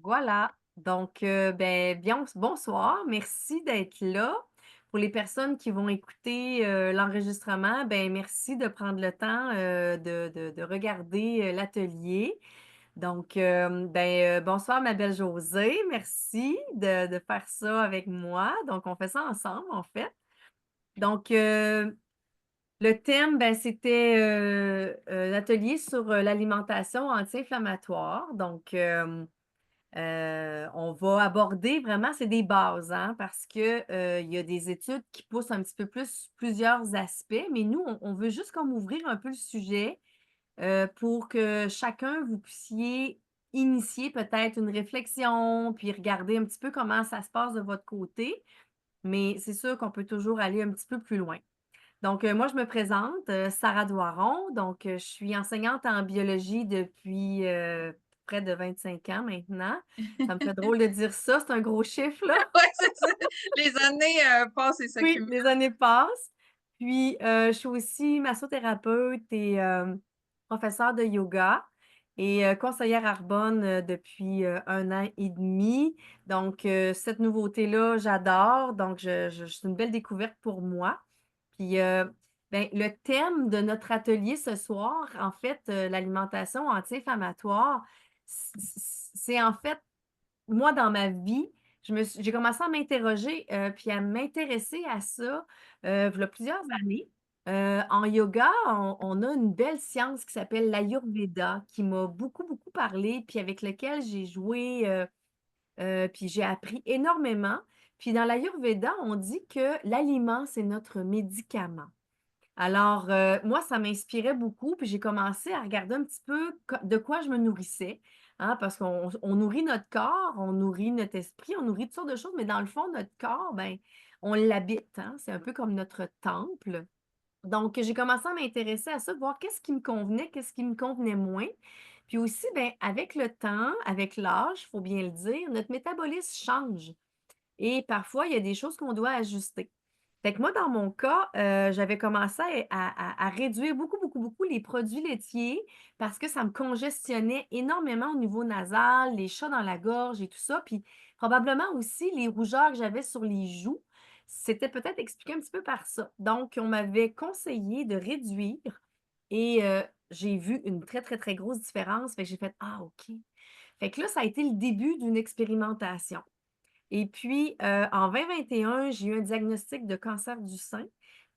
Voilà. Donc, bien, bonsoir. Merci d'être là. Pour les personnes qui vont écouter l'enregistrement, merci de prendre le temps de regarder l'atelier. Donc, bonsoir, ma belle Josée. Merci de faire ça avec moi. Donc, on fait ça ensemble, en fait. Donc, le thème, c'était l'atelier sur l'alimentation anti-inflammatoire. Donc, on va aborder vraiment, c'est des bases, hein, parce que, il y a des études qui poussent un petit peu plus plusieurs aspects, mais nous, on veut juste comme ouvrir un peu le sujet, pour que chacun, vous puissiez initier peut-être une réflexion, puis regarder un petit peu comment ça se passe de votre côté, mais c'est sûr qu'on peut toujours aller un petit peu plus loin. Donc, moi, je me présente, Sarah Doiron. Donc, je suis enseignante en biologie depuis près de 25 ans maintenant. Ça me fait drôle de dire ça, c'est un gros chiffre, là. Ouais, c'est ça. Les années, passent et Oui, s'accumulent. les années passent. Puis, je suis aussi massothérapeute et professeure de yoga et conseillère Arbonne depuis 1 an et demi. Donc, cette nouveauté-là, j'adore. Donc, c'est une belle découverte pour moi. Puis, le thème de notre atelier ce soir, en fait, l'alimentation anti-inflammatoire, c'est en fait moi, dans ma vie, j'ai commencé à m'interroger, puis à m'intéresser à ça, v'là plusieurs années. En yoga, on a une belle science qui s'appelle l'Ayurveda, qui m'a beaucoup, beaucoup parlé, puis avec lequel j'ai joué, puis j'ai appris énormément. Puis dans l'Ayurveda, on dit que l'aliment, c'est notre médicament. Alors, moi, ça m'inspirait beaucoup, puis j'ai commencé à regarder un petit peu de quoi je me nourrissais, hein, parce qu'on nourrit notre corps, on nourrit notre esprit, on nourrit toutes sortes de choses, mais dans le fond, notre corps, on l'habite, hein, c'est un peu comme notre temple. Donc, j'ai commencé à m'intéresser à ça, voir qu'est-ce qui me convenait, qu'est-ce qui me convenait moins. Puis aussi, avec le temps, avec l'âge, il faut bien le dire, notre métabolisme change. Et parfois, il y a des choses qu'on doit ajuster. Fait que moi, dans mon cas, j'avais commencé à réduire beaucoup, beaucoup, beaucoup les produits laitiers parce que ça me congestionnait énormément au niveau nasal, les chats dans la gorge et tout ça. Puis probablement aussi les rougeurs que j'avais sur les joues, c'était peut-être expliqué un petit peu par ça. Donc, on m'avait conseillé de réduire et j'ai vu une très, très, très grosse différence. Fait que j'ai fait: «Ah OK». Fait que là, ça a été le début d'une expérimentation. Et puis, en 2021, j'ai eu un diagnostic de cancer du sein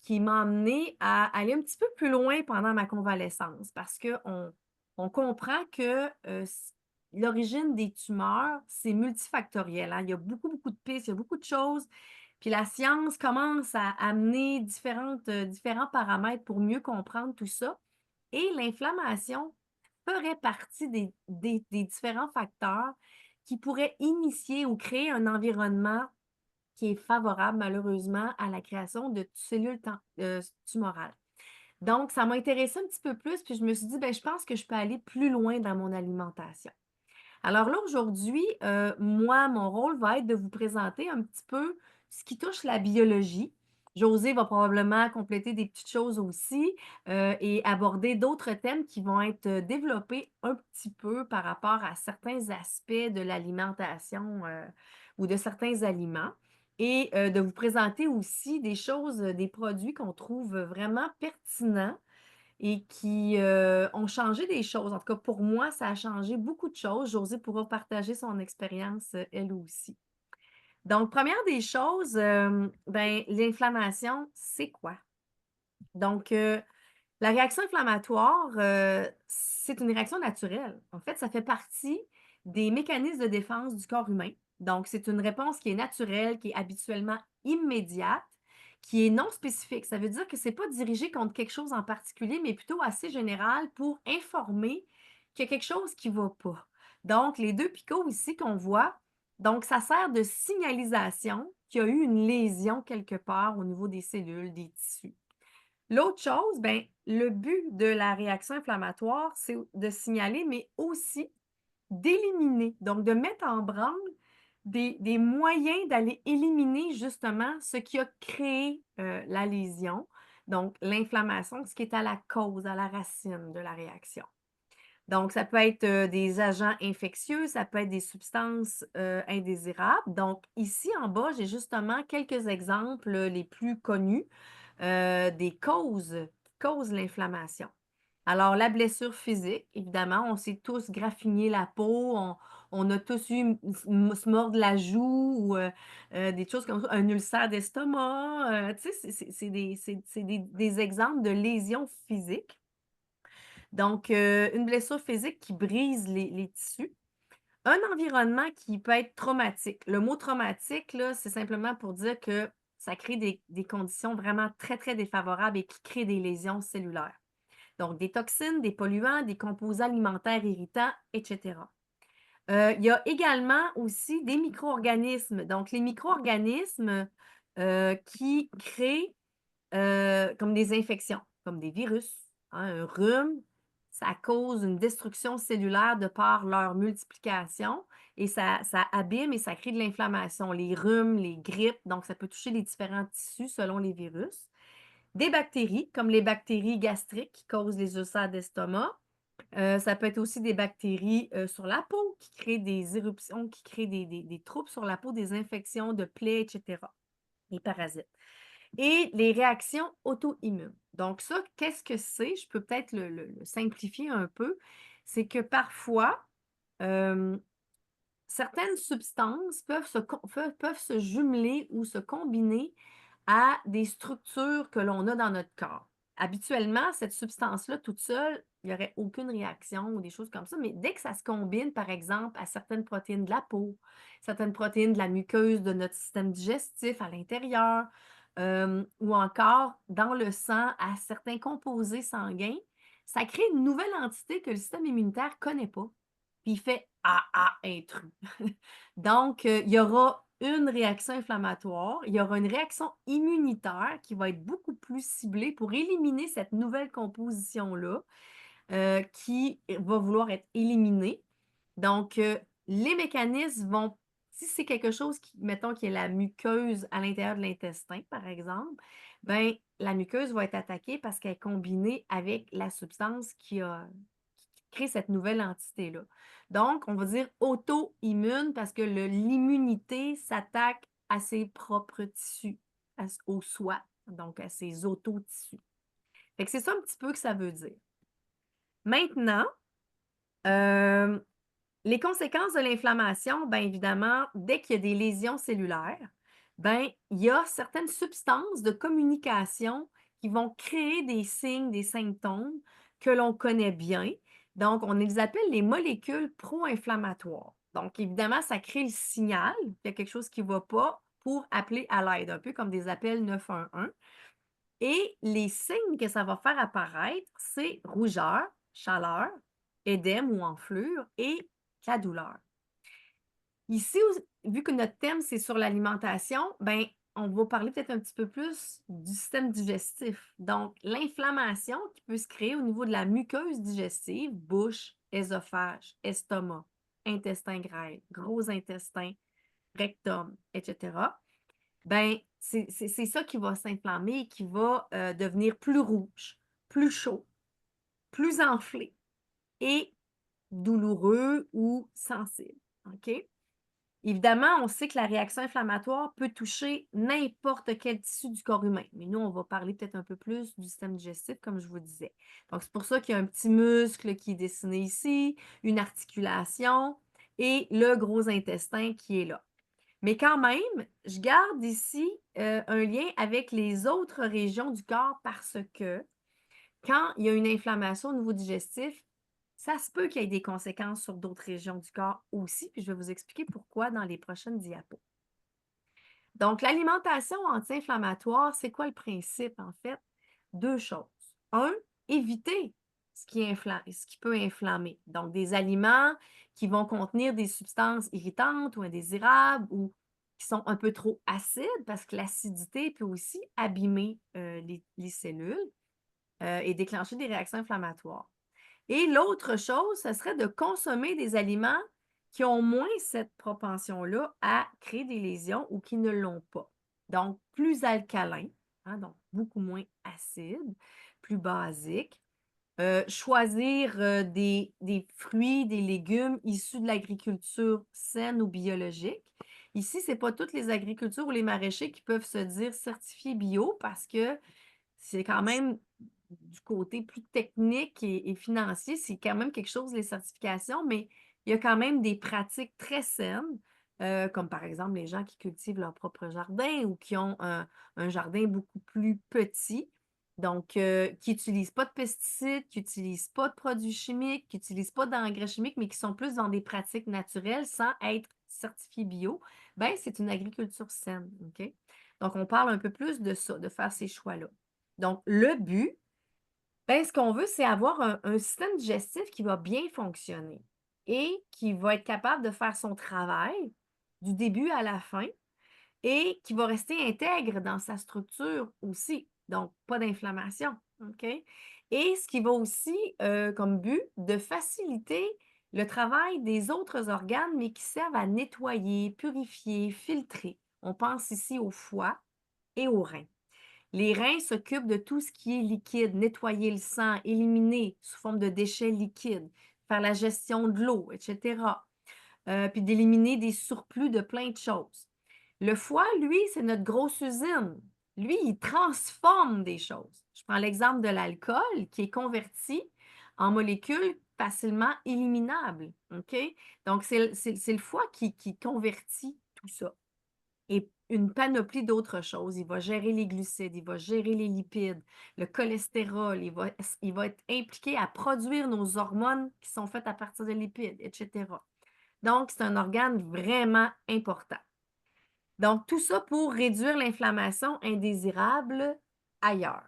qui m'a amenée à aller un petit peu plus loin pendant ma convalescence parce qu'on comprend que, l'origine des tumeurs, c'est multifactoriel, hein. Il y a beaucoup, beaucoup de pistes, il y a beaucoup de choses. Puis la science commence à amener différents paramètres pour mieux comprendre tout ça et l'inflammation ferait partie des différents facteurs qui pourraient initier ou créer un environnement qui est favorable malheureusement à la création de cellules tumorales. Donc, ça m'a intéressée un petit peu plus, puis je me suis dit, je pense que je peux aller plus loin dans mon alimentation. Alors là, aujourd'hui, moi, mon rôle va être de vous présenter un petit peu ce qui touche la biologie. Josée va probablement compléter des petites choses aussi, et aborder d'autres thèmes qui vont être, développés un petit peu par rapport à certains aspects de l'alimentation, ou de certains aliments et de vous présenter aussi des choses, des produits qu'on trouve vraiment pertinents et qui, ont changé des choses. En tout cas, pour moi, ça a changé beaucoup de choses. Josée pourra partager son expérience, elle aussi. Donc, première des choses, l'inflammation, c'est quoi? Donc, la réaction inflammatoire, c'est une réaction naturelle. En fait, ça fait partie des mécanismes de défense du corps humain. Donc, c'est une réponse qui est naturelle, qui est habituellement immédiate, qui est non spécifique. Ça veut dire que c'est pas dirigé contre quelque chose en particulier, mais plutôt assez général pour informer qu'il y a quelque chose qui va pas. Donc, les 2 picots ici qu'on voit, donc ça sert de signalisation qu'il y a eu une lésion quelque part au niveau des cellules, des tissus. L'autre chose, le but de la réaction inflammatoire, c'est de signaler, mais aussi d'éliminer, donc de mettre en branle des moyens d'aller éliminer justement ce qui a créé, la lésion, donc l'inflammation, ce qui est à la cause, à la racine de la réaction. Donc, ça peut être, des agents infectieux, ça peut être des substances, indésirables. Donc ici en bas, j'ai justement quelques exemples, les plus connus, des causes qui causent l'inflammation. Alors la blessure physique, évidemment, on s'est tous graffiné la peau, on a tous eu se mordre la joue ou, des choses comme ça, un ulcère d'estomac, tu sais, c'est des exemples de lésions physiques. Donc, une blessure physique qui brise les tissus. Un environnement qui peut être traumatique. Le mot traumatique, là, c'est simplement pour dire que ça crée des conditions vraiment très, très défavorables et qui créent des lésions cellulaires. Donc, des toxines, des polluants, des composés alimentaires irritants, et cetera. Il y a également aussi des micro-organismes. Donc, les micro-organismes, qui créent comme des infections, comme des virus, hein, un rhume, ça cause une destruction cellulaire de par leur multiplication et ça abîme et ça crée de l'inflammation. Les rhumes, les grippes, donc ça peut toucher les différents tissus selon les virus. Des bactéries, comme les bactéries gastriques qui causent les ulcères d'estomac. Ça peut être aussi des bactéries, sur la peau qui créent des éruptions, qui créent des troubles sur la peau, des infections de plaies et cetera, les parasites. Et les réactions auto-immunes. Donc ça, qu'est-ce que c'est? Je peux peut-être le simplifier un peu. C'est que parfois, hem, certaines substances peuvent se jumeler ou se combiner à des structures que l'on a dans notre corps. Habituellement, cette substance-là, toute seule, il n'y aurait aucune réaction ou des choses comme ça, mais dès que ça se combine, par exemple, à certaines protéines de la peau, certaines protéines de la muqueuse de notre système digestif à l'intérieur, ou encore dans le sang à certains composés sanguins, ça crée une nouvelle entité que le système immunitaire ne connaît pas. Puis il fait ah ah, intrus. Donc, il y aura une réaction inflammatoire, il y aura une réaction immunitaire qui va être beaucoup plus ciblée pour éliminer cette nouvelle composition-là, qui va vouloir être éliminée. Donc, les mécanismes vont si c'est quelque chose qui mettons qui est la muqueuse à l'intérieur de l'intestin, par exemple, ben la muqueuse va être attaquée parce qu'elle est combinée avec la substance qui crée cette nouvelle entité-là. Donc, on va dire auto-immune parce que l'immunité s'attaque à ses propres tissus, au soi, donc à ses auto-tissus. Fait que c'est ça un petit peu que ça veut dire. Maintenant, hem, les conséquences de l'inflammation, bien évidemment, dès qu'il y a des lésions cellulaires, ben il y a certaines substances de communication qui vont créer des signes, des symptômes que l'on connaît bien. Donc, on les appelle les molécules pro-inflammatoires. Donc, évidemment, ça crée le signal qu'il y a quelque chose qui ne va pas pour appeler à l'aide, un peu comme des appels 911. Et les signes que ça va faire apparaître, c'est rougeur, chaleur, édème ou enflure et la douleur. Ici, vu que notre thème, c'est sur l'alimentation, ben, on va parler peut-être un petit peu plus du système digestif. Donc, l'inflammation qui peut se créer au niveau de la muqueuse digestive, bouche, œsophage, estomac, intestin grêle, gros intestin, rectum, etc. Ben, c'est ça qui va s'inflammer et qui va devenir plus rouge, plus chaud, plus enflé et douloureux ou sensible. OK? Évidemment, on sait que la réaction inflammatoire peut toucher n'importe quel tissu du corps humain. Mais nous, on va parler peut-être un peu plus du système digestif, comme je vous disais. Donc, c'est pour ça qu'il y a un petit muscle qui est dessiné ici, une articulation et le gros intestin qui est là. Mais quand même, je garde ici un lien avec les autres régions du corps parce que quand il y a une inflammation au niveau digestif, ça se peut qu'il y ait des conséquences sur d'autres régions du corps aussi, puis je vais vous expliquer pourquoi dans les prochaines diapos. Donc, l'alimentation anti-inflammatoire, c'est quoi le principe en fait? Deux choses. Un, éviter ce qui peut inflammer. Donc, des aliments qui vont contenir des substances irritantes ou indésirables ou qui sont un peu trop acides parce que l'acidité peut aussi abîmer les cellules et déclencher des réactions inflammatoires. Et l'autre chose, ce serait de consommer des aliments qui ont moins cette propension-là à créer des lésions ou qui ne l'ont pas. Donc, plus alcalin, hein, donc beaucoup moins acide, plus basique. Choisir, des fruits, des légumes issus de l'agriculture saine ou biologique. Ici, c'est pas toutes les agricultures ou les maraîchers qui peuvent se dire certifiés bio parce que c'est quand même du côté plus technique et financier, c'est quand même quelque chose, les certifications, mais il y a quand même des pratiques très saines, comme par exemple les gens qui cultivent leur propre jardin ou qui ont un jardin beaucoup plus petit, donc qui n'utilisent pas de pesticides, qui n'utilisent pas de produits chimiques, qui n'utilisent pas d'engrais chimiques, mais qui sont plus dans des pratiques naturelles sans être certifiés bio, ben c'est une agriculture saine, OK? Donc on parle un peu plus de ça, de faire ces choix-là. Donc, le but, ben, ce qu'on veut, c'est avoir un système digestif qui va bien fonctionner et qui va être capable de faire son travail du début à la fin et qui va rester intègre dans sa structure aussi. Donc, pas d'inflammation, OK? Et ce qui va aussi, comme but, de faciliter le travail des autres organes, mais qui servent à nettoyer, purifier, filtrer. On pense ici au foie et aux reins. Les reins s'occupent de tout ce qui est liquide, nettoyer le sang, éliminer sous forme de déchets liquides, faire la gestion de l'eau, etc. Puis d'éliminer des surplus de plein de choses. Le foie, lui, c'est notre grosse usine. Lui, il transforme des choses. Je prends l'exemple de l'alcool qui est converti en molécules facilement éliminables. OK? Donc, c'est le foie qui convertit tout ça et une panoplie d'autres choses. Il va gérer les glucides, il va gérer les lipides, le cholestérol, il va être impliqué à produire nos hormones qui sont faites à partir de lipides, etc. Donc, c'est un organe vraiment important. Donc, tout ça pour réduire l'inflammation indésirable ailleurs.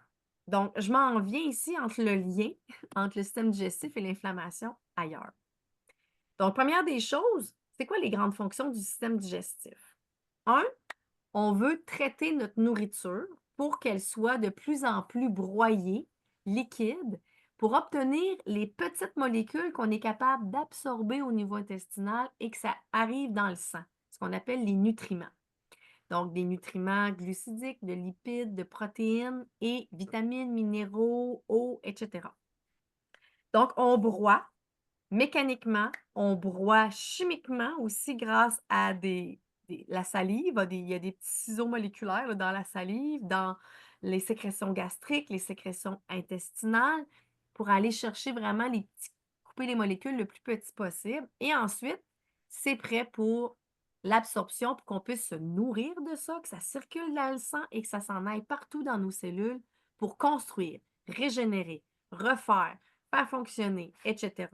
Donc, je m'en viens ici entre le lien entre le système digestif et l'inflammation ailleurs. Donc, première des choses, c'est quoi les grandes fonctions du système digestif? Un, on veut traiter notre nourriture pour qu'elle soit de plus en plus broyée, liquide, pour obtenir les petites molécules qu'on est capable d'absorber au niveau intestinal et que ça arrive dans le sang, ce qu'on appelle les nutriments. Donc, des nutriments glucidiques, de lipides, de protéines et vitamines, minéraux, eau, etc. Donc, on broie mécaniquement, on broie chimiquement aussi grâce à la salive, il y a des petits ciseaux moléculaires là, dans la salive, dans les sécrétions gastriques, les sécrétions intestinales, pour aller chercher vraiment couper les molécules le plus petit possible. Et ensuite, c'est prêt pour l'absorption, pour qu'on puisse se nourrir de ça, que ça circule dans le sang et que ça s'en aille partout dans nos cellules pour construire, régénérer, refaire, faire fonctionner, etc.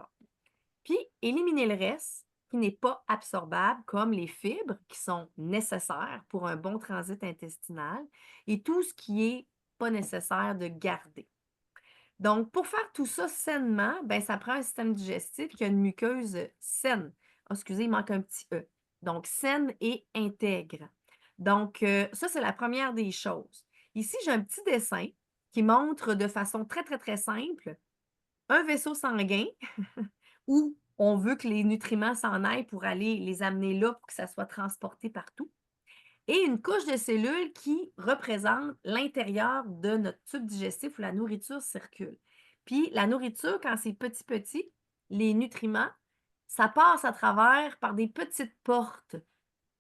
Puis éliminer le reste qui n'est pas absorbable, comme les fibres qui sont nécessaires pour un bon transit intestinal et tout ce qui est pas nécessaire de garder. Donc, pour faire tout ça sainement, ben, ça prend un système digestif qui a une muqueuse saine. Oh, excusez, il manque un petit E. Donc, saine et intègre. Donc, ça, c'est la première des choses. Ici, j'ai un petit dessin qui montre de façon très, très, très simple un vaisseau sanguin où on veut que les nutriments s'en aillent pour aller les amener là pour que ça soit transporté partout. Et une couche de cellules qui représente l'intérieur de notre tube digestif où la nourriture circule. Puis la nourriture, quand c'est petit, petit, les nutriments, ça passe à travers par des petites portes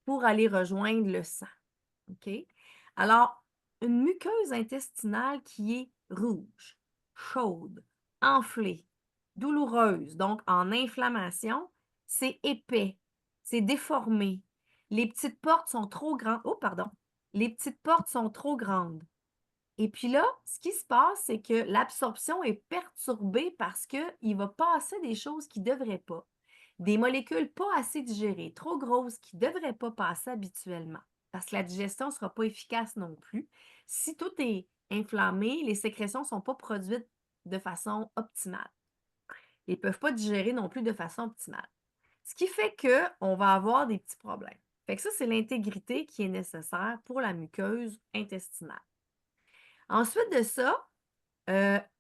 pour aller rejoindre le sang. OK? Alors, une muqueuse intestinale qui est rouge, chaude, enflée, douloureuse, donc en inflammation, c'est épais, c'est déformé. Les petites portes sont trop grandes. Oh, pardon. Les petites portes sont trop grandes. Et puis là, ce qui se passe, c'est que l'absorption est perturbée parce qu'il va passer des choses qui ne devraient pas. Des molécules pas assez digérées, trop grosses, qui ne devraient pas passer habituellement. Parce que la digestion ne sera pas efficace non plus. Si tout est inflammé, les sécrétions ne sont pas produites de façon optimale. Ils ne peuvent pas digérer non plus de façon optimale. Ce qui fait qu'on va avoir des petits problèmes. Fait que ça, c'est l'intégrité qui est nécessaire pour la muqueuse intestinale. Ensuite de ça,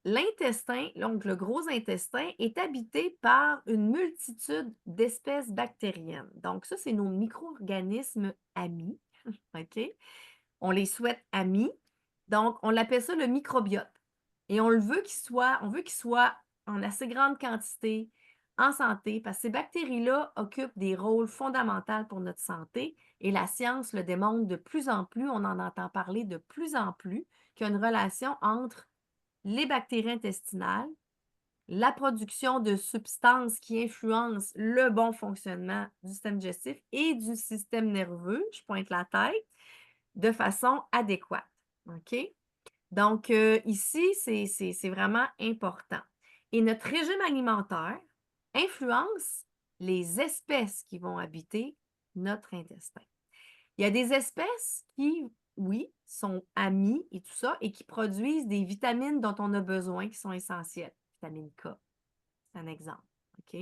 l'intestin, donc le gros intestin, est habité par une multitude d'espèces bactériennes. Donc ça, c'est nos micro-organismes amis, OK? On les souhaite amis. Donc, on l'appelle ça le microbiote. Et on veut qu'il soit en assez grande quantité, en santé, parce que ces bactéries-là occupent des rôles fondamentaux pour notre santé et la science le démontre de plus en plus, on en entend parler de plus en plus, qu'il y a une relation entre les bactéries intestinales, la production de substances qui influencent le bon fonctionnement du système digestif et du système nerveux, je pointe la tête, de façon adéquate. OK? Donc, ici, c'est vraiment important. Et notre régime alimentaire influence les espèces qui vont habiter notre intestin. Il y a des espèces qui, oui, sont amies et tout ça, et qui produisent des vitamines dont on a besoin, qui sont essentielles. Vitamine K, c'est un exemple. OK?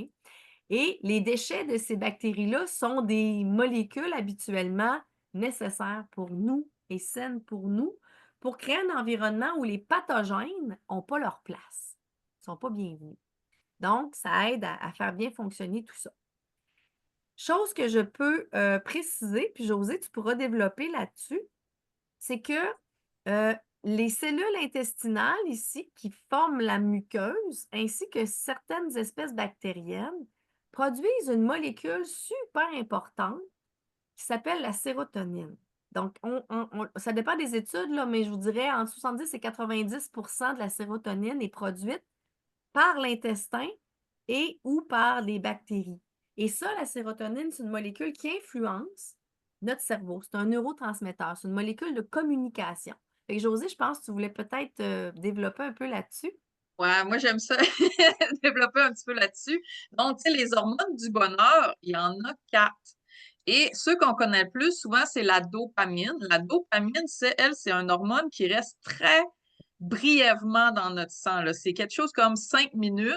Et les déchets de ces bactéries-là sont des molécules habituellement nécessaires pour nous et saines pour nous pour créer un environnement où les pathogènes n'ont pas leur place, ne sont pas bienvenus. Donc, ça aide à faire bien fonctionner tout ça. Chose que je peux préciser, puis Josée, tu pourras développer là-dessus, c'est que euh, les cellules intestinales ici qui forment la muqueuse, ainsi que certaines espèces bactériennes, produisent une molécule super importante qui s'appelle la sérotonine. Donc, ça dépend des études, là, mais je vous dirais entre 70 et 90 de la sérotonine est produite par l'intestin et ou par les bactéries. Et ça, la sérotonine, c'est une molécule qui influence notre cerveau. C'est un neurotransmetteur, c'est une molécule de communication. Fait que Josée, je pense que tu voulais peut-être développer un peu là-dessus. Ouais, moi j'aime ça développer un petit peu là-dessus. Donc, tu sais, les hormones du bonheur, il y en a 4. Et ceux qu'on connaît le plus souvent, c'est la dopamine. La dopamine, c'est une hormone qui reste très brièvement dans notre sang, là. C'est quelque chose comme 5 minutes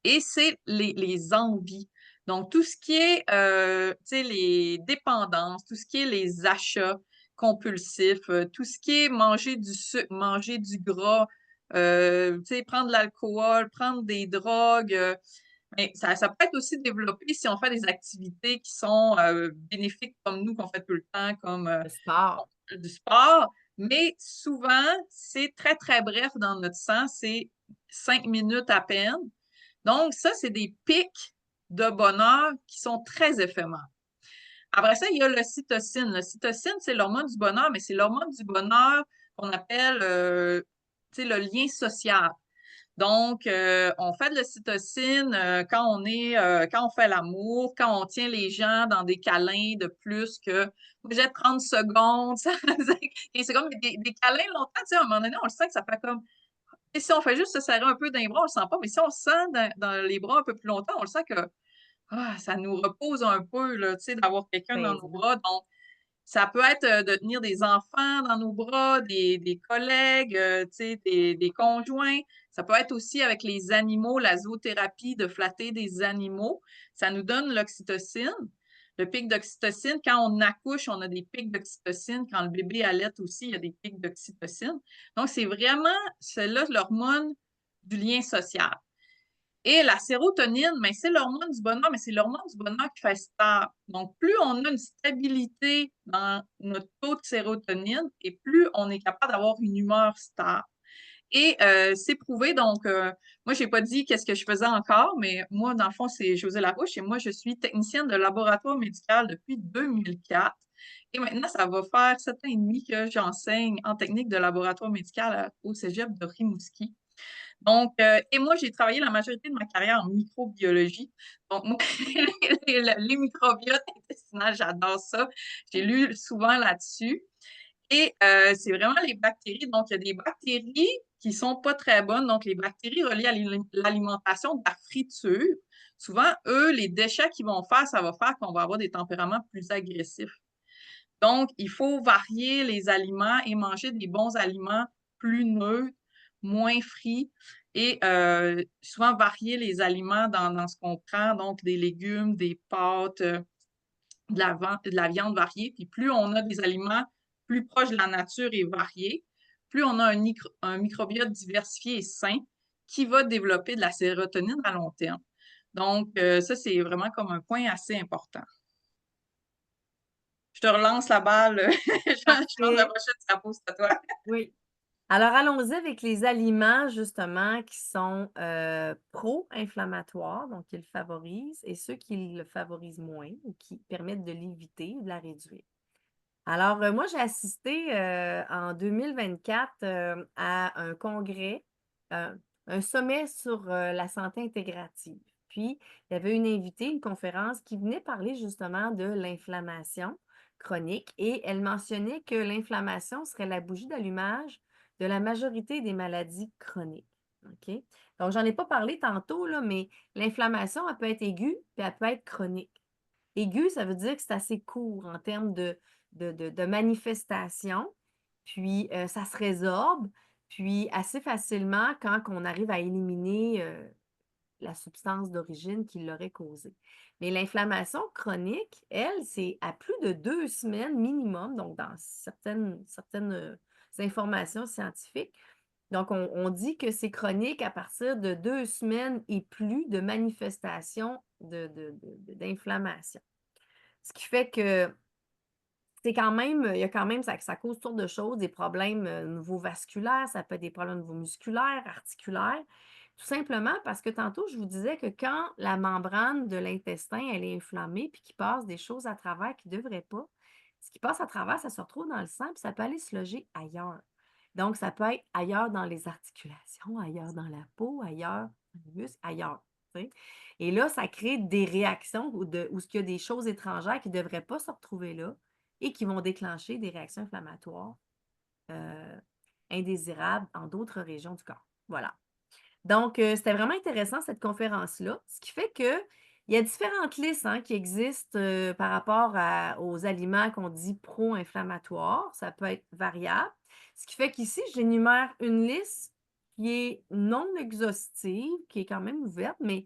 et c'est les envies. Donc, tout ce qui est, tu sais, les dépendances, tout ce qui est les achats compulsifs, tout ce qui est manger du sucre, manger du gras, tu sais, prendre de l'alcool, prendre des drogues, mais ça peut être aussi développé si on fait des activités qui sont bénéfiques comme nous, qu'on fait tout le temps, comme Le sport. du sport. Mais souvent, c'est très, très bref dans notre sang. C'est 5 minutes à peine. Donc, ça, c'est des pics de bonheur qui sont très éphémères. Après ça, il y a l'ocytocine. L'ocytocine, c'est l'hormone du bonheur, mais c'est l'hormone du bonheur qu'on appelle tu sais, le lien social. Donc, on fait de l'ocytocine quand on fait l'amour, quand on tient les gens dans des câlins de plus que j'ai 30 secondes, 15 secondes, mais des câlins longtemps, tu sais, à un moment donné, on le sent que ça fait comme. Et si on fait juste se serrer un peu dans les bras, on le sent pas, mais si on le sent dans les bras un peu plus longtemps, on le sent que ça nous repose un peu, là, tu sais, d'avoir quelqu'un dans nos Apaisement. bras. Donc, ça peut être de tenir des enfants dans nos bras, des collègues, tu sais, des conjoints. Ça peut être aussi avec les animaux, la zoothérapie, de flatter des animaux. Ça nous donne l'oxytocine. Le pic d'oxytocine, quand on accouche, on a des pics d'oxytocine. Quand le bébé allait aussi, il y a des pics d'oxytocine. Donc, c'est vraiment, c'est là l'hormone du lien social. Et la sérotonine, mais c'est l'hormone du bonheur, mais c'est l'hormone du bonheur qui fait stable. Donc, plus on a une stabilité dans notre taux de sérotonine et plus on est capable d'avoir une humeur stable. Et c'est prouvé, donc moi, je n'ai pas dit qu'est-ce que je faisais encore, mais moi, dans le fond, c'est José Larouche et moi, je suis technicienne de laboratoire médical depuis 2004. Et maintenant, ça va faire 7 ans et demi que j'enseigne en technique de laboratoire médical au Cégep de Rimouski. Donc, et moi, j'ai travaillé la majorité de ma carrière en microbiologie. Donc, moi, les microbiotes intestinales, j'adore ça. J'ai lu souvent là-dessus. Et c'est vraiment les bactéries. Donc, il y a des bactéries qui sont pas très bonnes. Donc, les bactéries reliées à l'alimentation de la friture. Souvent, eux, les déchets qu'ils vont faire, ça va faire qu'on va avoir des tempéraments plus agressifs. Donc, il faut varier les aliments et manger des bons aliments plus neutres, moins frits et souvent varier les aliments dans ce qu'on prend, donc des légumes, des pâtes, de la viande variée. Puis plus on a des aliments plus proches de la nature et variés, plus on a un microbiote diversifié et sain qui va développer de la sérotonine à long terme. Donc, ça, c'est vraiment comme un point assez important. Je te relance la balle. Je pense que la Parfait. prochaine, ça pose à toi. Oui. Alors, allons-y avec les aliments justement qui sont, pro-inflammatoires, donc qui le favorisent et ceux qui le favorisent moins ou qui permettent de l'éviter ou de la réduire. Alors, moi, j'ai assisté, en 2024, à un congrès, heu, un sommet sur, la santé intégrative. Puis, il y avait une invitée, une conférence qui venait parler justement de l'inflammation chronique et elle mentionnait que l'inflammation serait la bougie d'allumage de la majorité des maladies chroniques. OK? Donc, j'en ai pas parlé tantôt, là, mais l'inflammation, elle peut être aiguë, puis elle peut être chronique. Aiguë, ça veut dire que c'est assez court en termes de manifestations, puis, ça se résorbe, puis assez facilement quand on arrive à éliminer, la substance d'origine qui l'aurait causée. Mais l'inflammation chronique, elle, c'est à plus de 2 semaines minimum, donc dans certaines, informations scientifiques. Donc on dit que c'est chronique à partir de 2 semaines et plus de manifestations d'inflammation. Ce qui fait que c'est quand même, il y a quand même ça cause toutes sortes de choses, des problèmes, au niveau vasculaire, ça peut être des problèmes au niveau musculaire, articulaire. Tout simplement parce que tantôt, je vous disais que quand la membrane de l'intestin, elle est inflammée puis qu'il passe des choses à travers qui ne devraient pas, ce qui passe à travers, ça se retrouve dans le sang puis ça peut aller se loger ailleurs. Donc ça peut être ailleurs dans les articulations, ailleurs dans la peau, ailleurs dans les muscles, ailleurs, tu sais? Et là, ça crée des réactions où ce qu'il y a des choses étrangères qui ne devraient pas se retrouver là et qui vont déclencher des réactions inflammatoires, heu, indésirables dans d'autres régions du corps. Voilà. Donc, c'était vraiment intéressant cette conférence-là, ce qui fait qu'il y a différentes listes, hein, qui existent, par rapport aux aliments qu'on dit pro-inflammatoires. Ça peut être variable. Ce qui fait qu'ici, j'énumère une liste qui est non exhaustive, qui est quand même ouverte, mais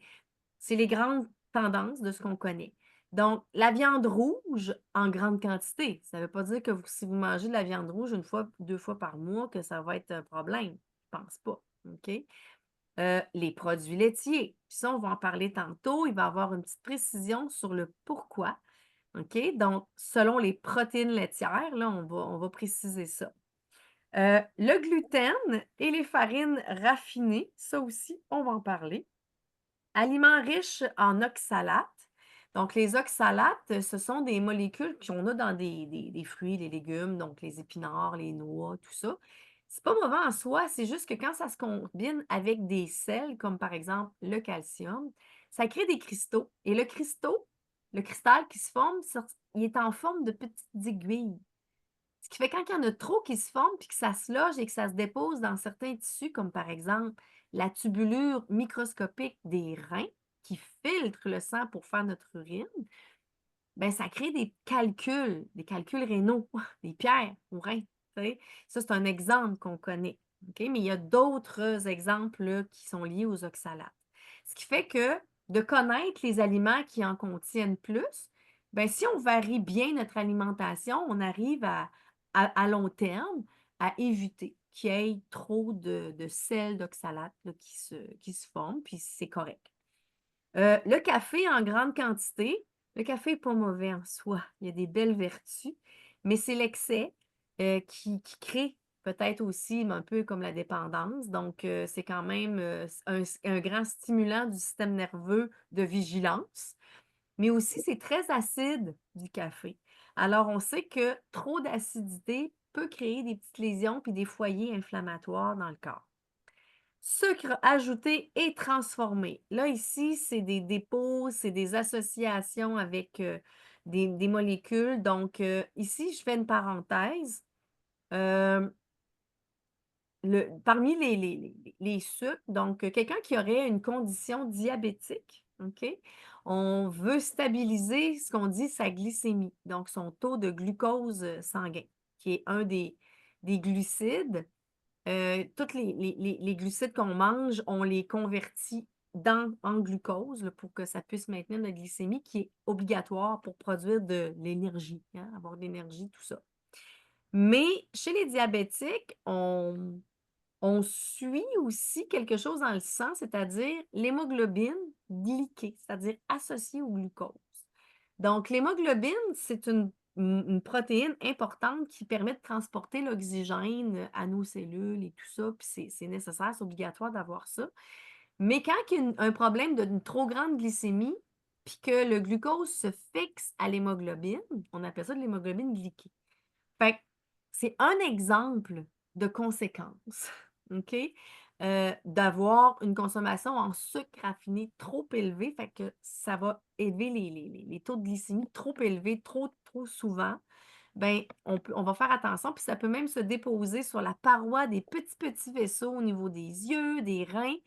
c'est les grandes tendances de ce qu'on connaît. Donc, la viande rouge en grande quantité, ça ne veut pas dire que si vous mangez de la viande rouge une fois, 2 fois par mois, que ça va être un problème. Je pense pas, OK? Les produits laitiers, puis ça, on va en parler tantôt. Il va y avoir une petite précision sur le pourquoi, OK? Donc, selon les protéines laitières, là, on va préciser ça. Le gluten et les farines raffinées, ça aussi, on va en parler. Aliments riches en oxalates. Donc, les oxalates, ce sont des molécules qu'on a dans des fruits, des légumes, donc les épinards, les noix, tout ça. C'est pas mauvais en soi, c'est juste que quand ça se combine avec des sels, comme par exemple le calcium, ça crée des cristaux. Et le cristal qui se forme, il est en forme de petites aiguilles. Ce qui fait quand il y en a trop qui se forment, puis que ça se loge et que ça se dépose dans certains tissus, comme par exemple la tubulure microscopique des reins qui filtre le sang pour faire notre urine, ben ça crée des calculs rénaux, des pierres aux reins, tu sais. Ça, c'est un exemple qu'on connaît, OK? Mais il y a d'autres exemples là, qui sont liés aux oxalates. Ce qui fait que de connaître les aliments qui en contiennent plus, ben si on varie bien notre alimentation, on arrive à long terme à éviter qu'il y ait trop de sels d'oxalates là, qui se forment, puis c'est correct. Le café en grande quantité, le café est pas mauvais en soi. Il y a des belles vertus, mais c'est l'excès, qui crée peut-être aussi un peu comme la dépendance. Donc, c'est quand même, un grand stimulant du système nerveux de vigilance, mais aussi c'est très acide du café. Alors on sait que trop d'acidité peut créer des petites lésions puis des foyers inflammatoires dans le corps. Sucre ajouté et transformé. Là, ici, c'est des dépôts, c'est des associations avec, des molécules. Donc, ici, je fais une parenthèse. Hem, parmi les sucres, donc, quelqu'un qui aurait une condition diabétique, OK? On veut stabiliser ce qu'on dit sa glycémie, donc son taux de glucose, sanguin, qui est un des glucides. Toutes les glucides qu'on mange, on les convertit en glucose là, pour que ça puisse maintenir notre glycémie qui est obligatoire pour produire de l'énergie, hein, avoir de l'énergie, tout ça. Mais chez les diabétiques, on suit aussi quelque chose dans le sang, c'est-à-dire l'hémoglobine glyquée, c'est-à-dire associée au glucose. Donc l'hémoglobine, c'est une une protéine importante qui permet de transporter l'oxygène à nos cellules et tout ça, puis c'est nécessaire, c'est obligatoire d'avoir ça. Mais quand il y a un problème d'une trop grande glycémie, puis que le glucose se fixe à l'hémoglobine, on appelle ça de l'hémoglobine glyquée. Fait que c'est un exemple de conséquence, OK? D'avoir une consommation en sucre raffiné trop élevée, fait que ça va élever les taux de glycémie trop élevés, trop souvent. Ben, on va faire attention, puis ça peut même se déposer sur la paroi des petits vaisseaux au niveau des yeux, des reins.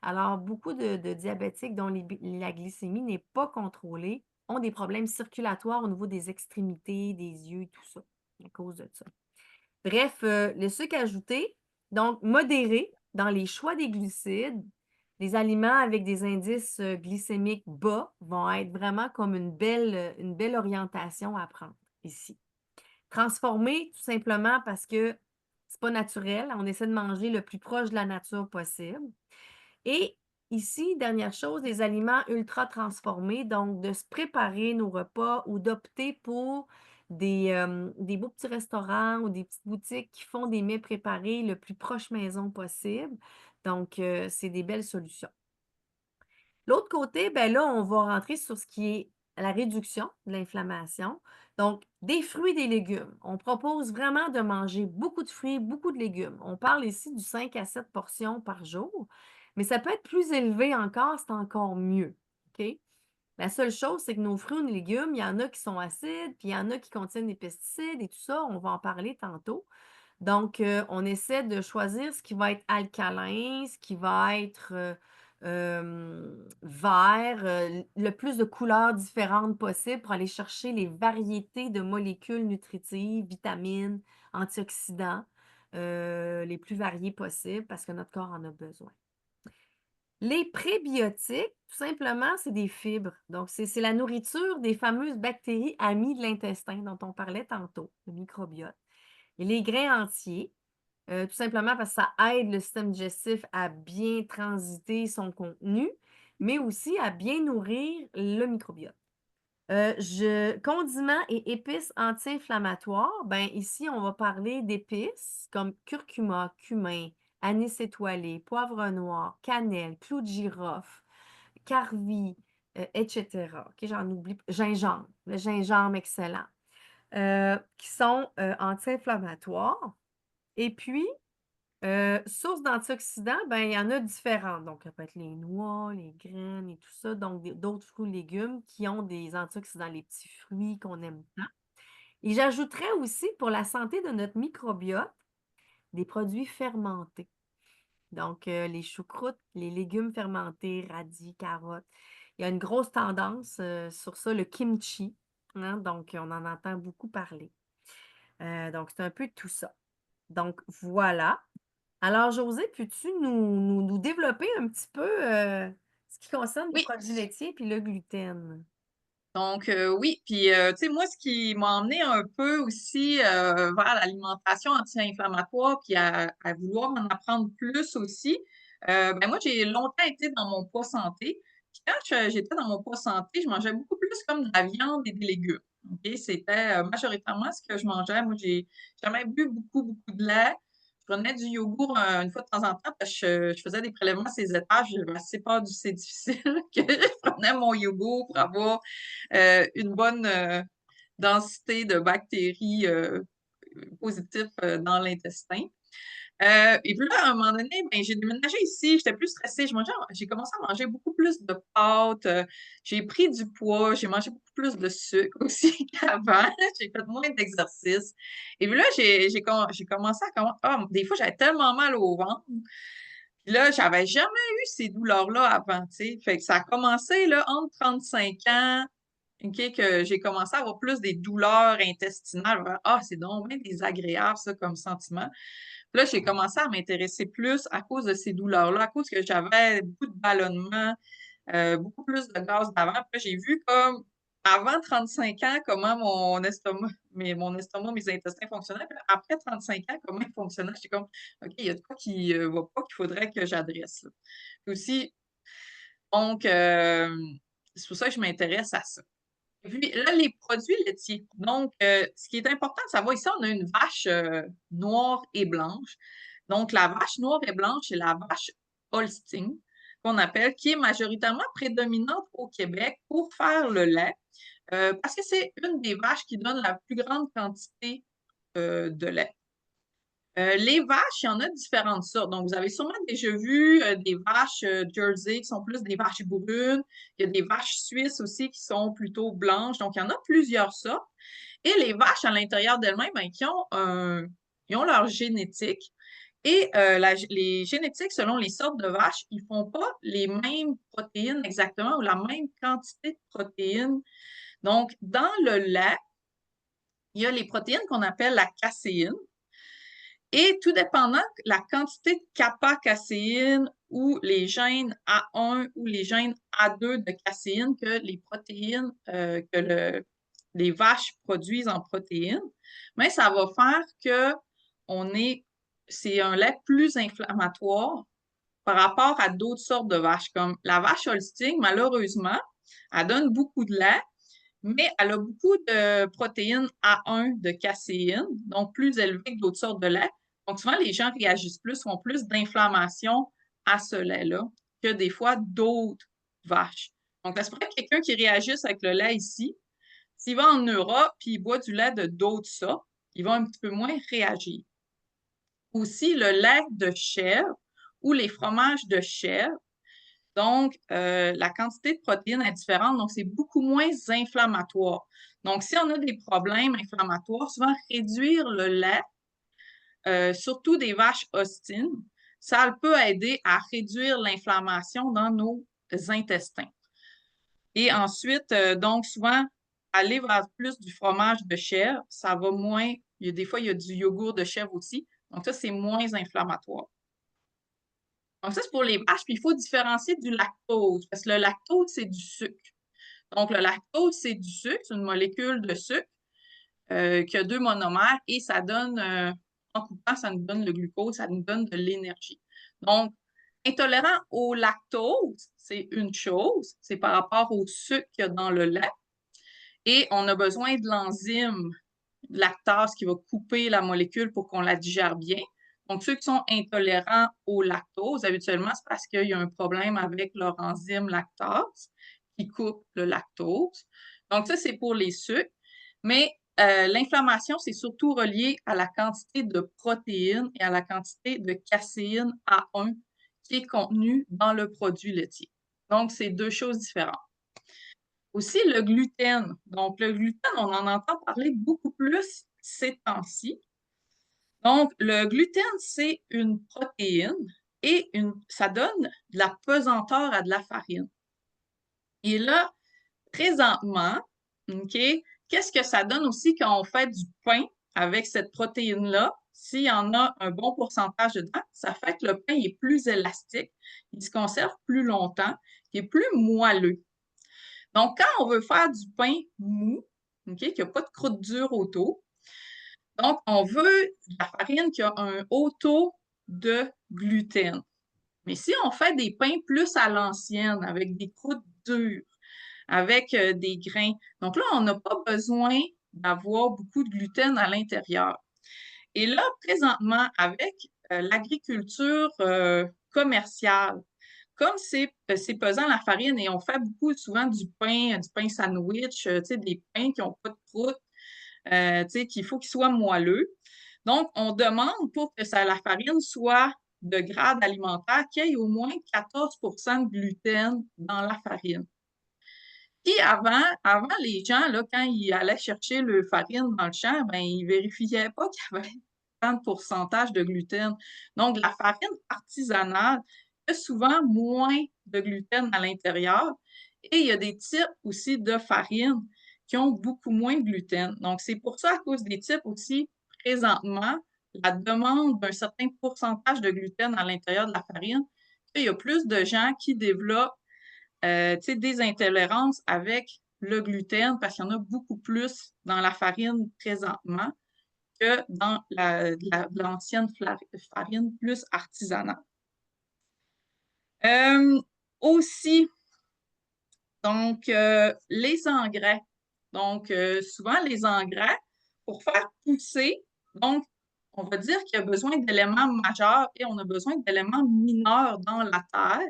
Alors, beaucoup de diabétiques dont la glycémie n'est pas contrôlée ont des problèmes circulatoires au niveau des extrémités, des yeux et tout ça, à cause de ça. Bref, le sucre ajouté, donc modéré dans les choix des glucides, les aliments avec des indices glycémiques bas vont être vraiment comme une belle orientation à prendre ici. Transformer, tout simplement parce que c'est pas naturel. On essaie de manger le plus proche de la nature possible. Et ici, dernière chose, des aliments ultra transformés, donc de se préparer nos repas ou d'opter pour des beaux petits restaurants ou des petites boutiques qui font des mets préparés le plus proche maison possible. Donc, c'est des belles solutions. L'autre côté, ben là, on va rentrer sur ce qui est la réduction de l'inflammation. Donc, des fruits, des légumes. On propose vraiment de manger beaucoup de fruits, beaucoup de légumes. On parle ici du 5 à 7 portions par jour, mais ça peut être plus élevé encore, c'est encore mieux. OK? La seule chose, c'est que nos fruits et légumes, il y en a qui sont acides, puis il y en a qui contiennent des pesticides et tout ça. On va en parler tantôt. Donc, on essaie de choisir ce qui va être alcalin, ce qui va être, vert, le plus de couleurs différentes possible pour aller chercher les variétés de molécules nutritives, vitamines, antioxydants, les plus variés possibles parce que notre corps en a besoin. Les prébiotiques, tout simplement, c'est des fibres. Donc, c'est la nourriture des fameuses bactéries amies de l'intestin dont on parlait tantôt, le microbiote. Et les grains entiers, tout simplement parce que ça aide le système digestif à bien transiter son contenu, mais aussi à bien nourrir le microbiote. Condiments et épices anti-inflammatoires, ben ici, on va parler d'épices comme curcuma, cumin, anis étoilé, poivre noir, cannelle, clou de girofle, carvi, et cetera. OK, j'en oublie gingembre, le gingembre excellent, qui sont, anti-inflammatoires. Et puis, sources d'antioxydants, ben, il y en a différentes. Donc, ça peut être les noix, les graines et tout ça. Donc, d'autres fruits et légumes qui ont des antioxydants, les petits fruits qu'on aime tant. Et j'ajouterais aussi pour la santé de notre microbiote, des produits fermentés. Donc, les choucroutes, les légumes fermentés, radis, carottes. Il y a une grosse tendance sur ça, le kimchi, hein, donc on en entend beaucoup parler. Donc, c'est un peu tout ça. Donc, voilà. Alors, Josée, peux-tu nous développer un petit peu ce qui concerne les Oui. produits laitiers puis le gluten? Donc, oui, puis, tu sais, moi, ce qui m'a emmené un peu aussi vers l'alimentation anti-inflammatoire, puis à vouloir en apprendre plus aussi, ben moi, j'ai longtemps été dans mon poids santé. Puis quand j'étais dans mon poids santé, je mangeais beaucoup plus comme de la viande et des légumes. OK? C'était majoritairement ce que je mangeais. Moi, j'ai jamais bu beaucoup de lait. Je prenais du yogourt une fois de temps en temps parce que je faisais des prélèvements à ces étages. J'avais assez peur du c'est difficile que je prenais mon yogourt pour avoir une bonne densité de bactéries positives dans l'intestin. Et puis là, à un moment donné, ben, j'ai déménagé ici, j'étais plus stressée. J'ai commencé à manger beaucoup plus de pâtes, j'ai pris du poids, j'ai mangé beaucoup plus de sucre aussi qu'avant. J'ai fait moins d'exercice. Et puis là, j'ai commencé des fois, j'avais tellement mal au ventre. Puis là, j'avais jamais eu ces douleurs-là avant, tu sais. Fait que ça a commencé là, entre 35 ans. OK, que j'ai commencé à avoir plus des douleurs intestinales. Ah, c'est donc bien désagréable, ça, comme sentiment. Puis là, j'ai commencé à m'intéresser plus à cause de ces douleurs-là, à cause que j'avais beaucoup de ballonnements, beaucoup plus de gaz d'avant. Puis là, j'ai vu comme avant 35 ans, comment mon estomac, mes intestins fonctionnaient. Puis après 35 ans, comment ils fonctionnaient. J'étais comme, OK, il y a de quoi qui va pas qu'il faudrait que j'adresse, là. Puis aussi, donc, c'est pour ça que je m'intéresse à ça. Puis là, les produits laitiers. Donc, ce qui est important de savoir ici, on a une vache noire et blanche. Donc, la vache noire et blanche, c'est la vache Holstein, qu'on appelle, qui est majoritairement prédominante au Québec pour faire le lait, parce que c'est une des vaches qui donne la plus grande quantité de lait. Les vaches, il y en a différentes sortes. Donc, vous avez sûrement déjà vu des vaches Jersey qui sont plus des vaches brunes. Il y a des vaches suisses aussi qui sont plutôt blanches. Donc, il y en a plusieurs sortes. Et les vaches, à l'intérieur d'elles-mêmes, ben, ils ont leur génétique. Et les génétiques, selon les sortes de vaches, ils font pas les mêmes protéines exactement ou la même quantité de protéines. Donc, dans le lait, il y a les protéines qu'on appelle la caséine. Et tout dépendant de la quantité de kappa-caséine ou les gènes A1 ou les gènes A2 de caséine que les protéines les vaches produisent en protéines, mais ça va faire que c'est un lait plus inflammatoire par rapport à d'autres sortes de vaches, comme la vache Holstein, malheureusement, elle donne beaucoup de lait, mais elle a beaucoup de protéines A1 de caséine, donc plus élevées que d'autres sortes de lait. Donc, souvent, les gens réagissent plus, ont plus d'inflammation à ce lait-là que des fois d'autres vaches. Donc, ça se pourrait que quelqu'un qui réagisse avec le lait ici, s'il va en Europe puis il boit du lait de d'autres sortes, il va un petit peu moins réagir. Aussi, le lait de chèvre ou les fromages de chèvre, donc, la quantité de protéines est différente, donc c'est beaucoup moins inflammatoire. Donc, si on a des problèmes inflammatoires, souvent réduire le lait, surtout des vaches Holstein, ça peut aider à réduire l'inflammation dans nos intestins. Et ensuite, donc, souvent, aller vers plus du fromage de chèvre, ça va moins. Des fois, il y a du yogourt de chèvre aussi. Donc, ça, c'est moins inflammatoire. Donc, ça, c'est pour les vaches. Puis, il faut différencier du lactose, parce que le lactose, c'est du sucre. Donc, le lactose, c'est du sucre, c'est une molécule de sucre qui a deux monomères et ça donne, en coupant, ça nous donne le glucose, ça nous donne de l'énergie. Donc, intolérant au lactose, c'est une chose, c'est par rapport au sucre qu'il y a dans le lait. Et on a besoin de l'enzyme lactase qui va couper la molécule pour qu'on la digère bien. Donc, ceux qui sont intolérants au lactose, habituellement, c'est parce qu'il y a un problème avec leur enzyme lactase qui coupe le lactose. Donc, ça, c'est pour les sucres. Mais l'inflammation, c'est surtout relié à la quantité de protéines et à la quantité de caséine A1 qui est contenue dans le produit laitier. Donc, c'est deux choses différentes. Aussi, le gluten. Donc, le gluten, on en entend parler beaucoup plus ces temps-ci. Donc, le gluten, c'est une protéine et ça donne de la pesanteur à de la farine. Et là, présentement, OK, qu'est-ce que ça donne aussi quand on fait du pain avec cette protéine-là? S'il y en a un bon pourcentage dedans, ça fait que le pain est plus élastique, il se conserve plus longtemps, il est plus moelleux. Donc, quand on veut faire du pain mou, OK, qui n'a pas de croûte dure autour, donc on veut de la farine qui a un haut taux de gluten. Mais si on fait des pains plus à l'ancienne, avec des croûtes dures, avec des grains, donc là, on n'a pas besoin d'avoir beaucoup de gluten à l'intérieur. Et là, présentement, avec l'agriculture commerciale, comme c'est pesant la farine et on fait beaucoup souvent du pain sandwich, tu sais, des pains qui n'ont pas de croûte, tu sais, qu'il faut qu'ils soient moelleux. Donc, on demande pour que la farine soit de grade alimentaire qu'il y ait au moins 14 de gluten dans la farine. Puis avant les gens, là, quand ils allaient chercher le farine dans le champ, ben, ils vérifiaient pas qu'il y avait tant de pourcentage de gluten. Donc, la farine artisanale a souvent moins de gluten à l'intérieur. Et il y a des types aussi de farine qui ont beaucoup moins de gluten. Donc, c'est pour ça, à cause des types aussi, présentement, la demande d'un certain pourcentage de gluten à l'intérieur de la farine, il y a plus de gens qui développent des intolérances avec le gluten parce qu'il y en a beaucoup plus dans la farine présentement que dans l'ancienne farine plus artisanale. Aussi, donc, les engrais. Donc, souvent, les engrais, pour faire pousser, donc, on va dire qu'il y a besoin d'éléments majeurs et on a besoin d'éléments mineurs dans la terre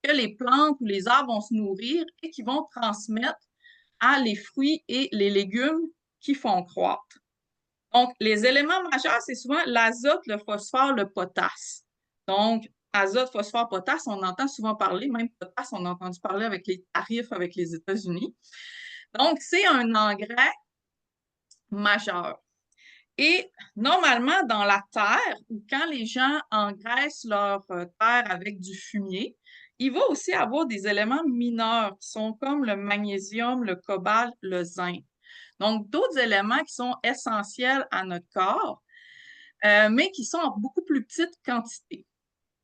que les plantes ou les arbres vont se nourrir et qui vont transmettre à les fruits et les légumes qui font croître. Donc, les éléments majeurs, c'est souvent l'azote, le phosphore, le potasse. Donc, azote, phosphore, potasse, on entend souvent parler, même potasse, on a entendu parler avec les tarifs avec les États-Unis. Donc, c'est un engrais majeur. Et normalement, dans la terre, ou quand les gens engraissent leur terre avec du fumier, il va aussi avoir des éléments mineurs qui sont comme le magnésium, le cobalt, le zinc. Donc, d'autres éléments qui sont essentiels à notre corps, mais qui sont en beaucoup plus petite quantité.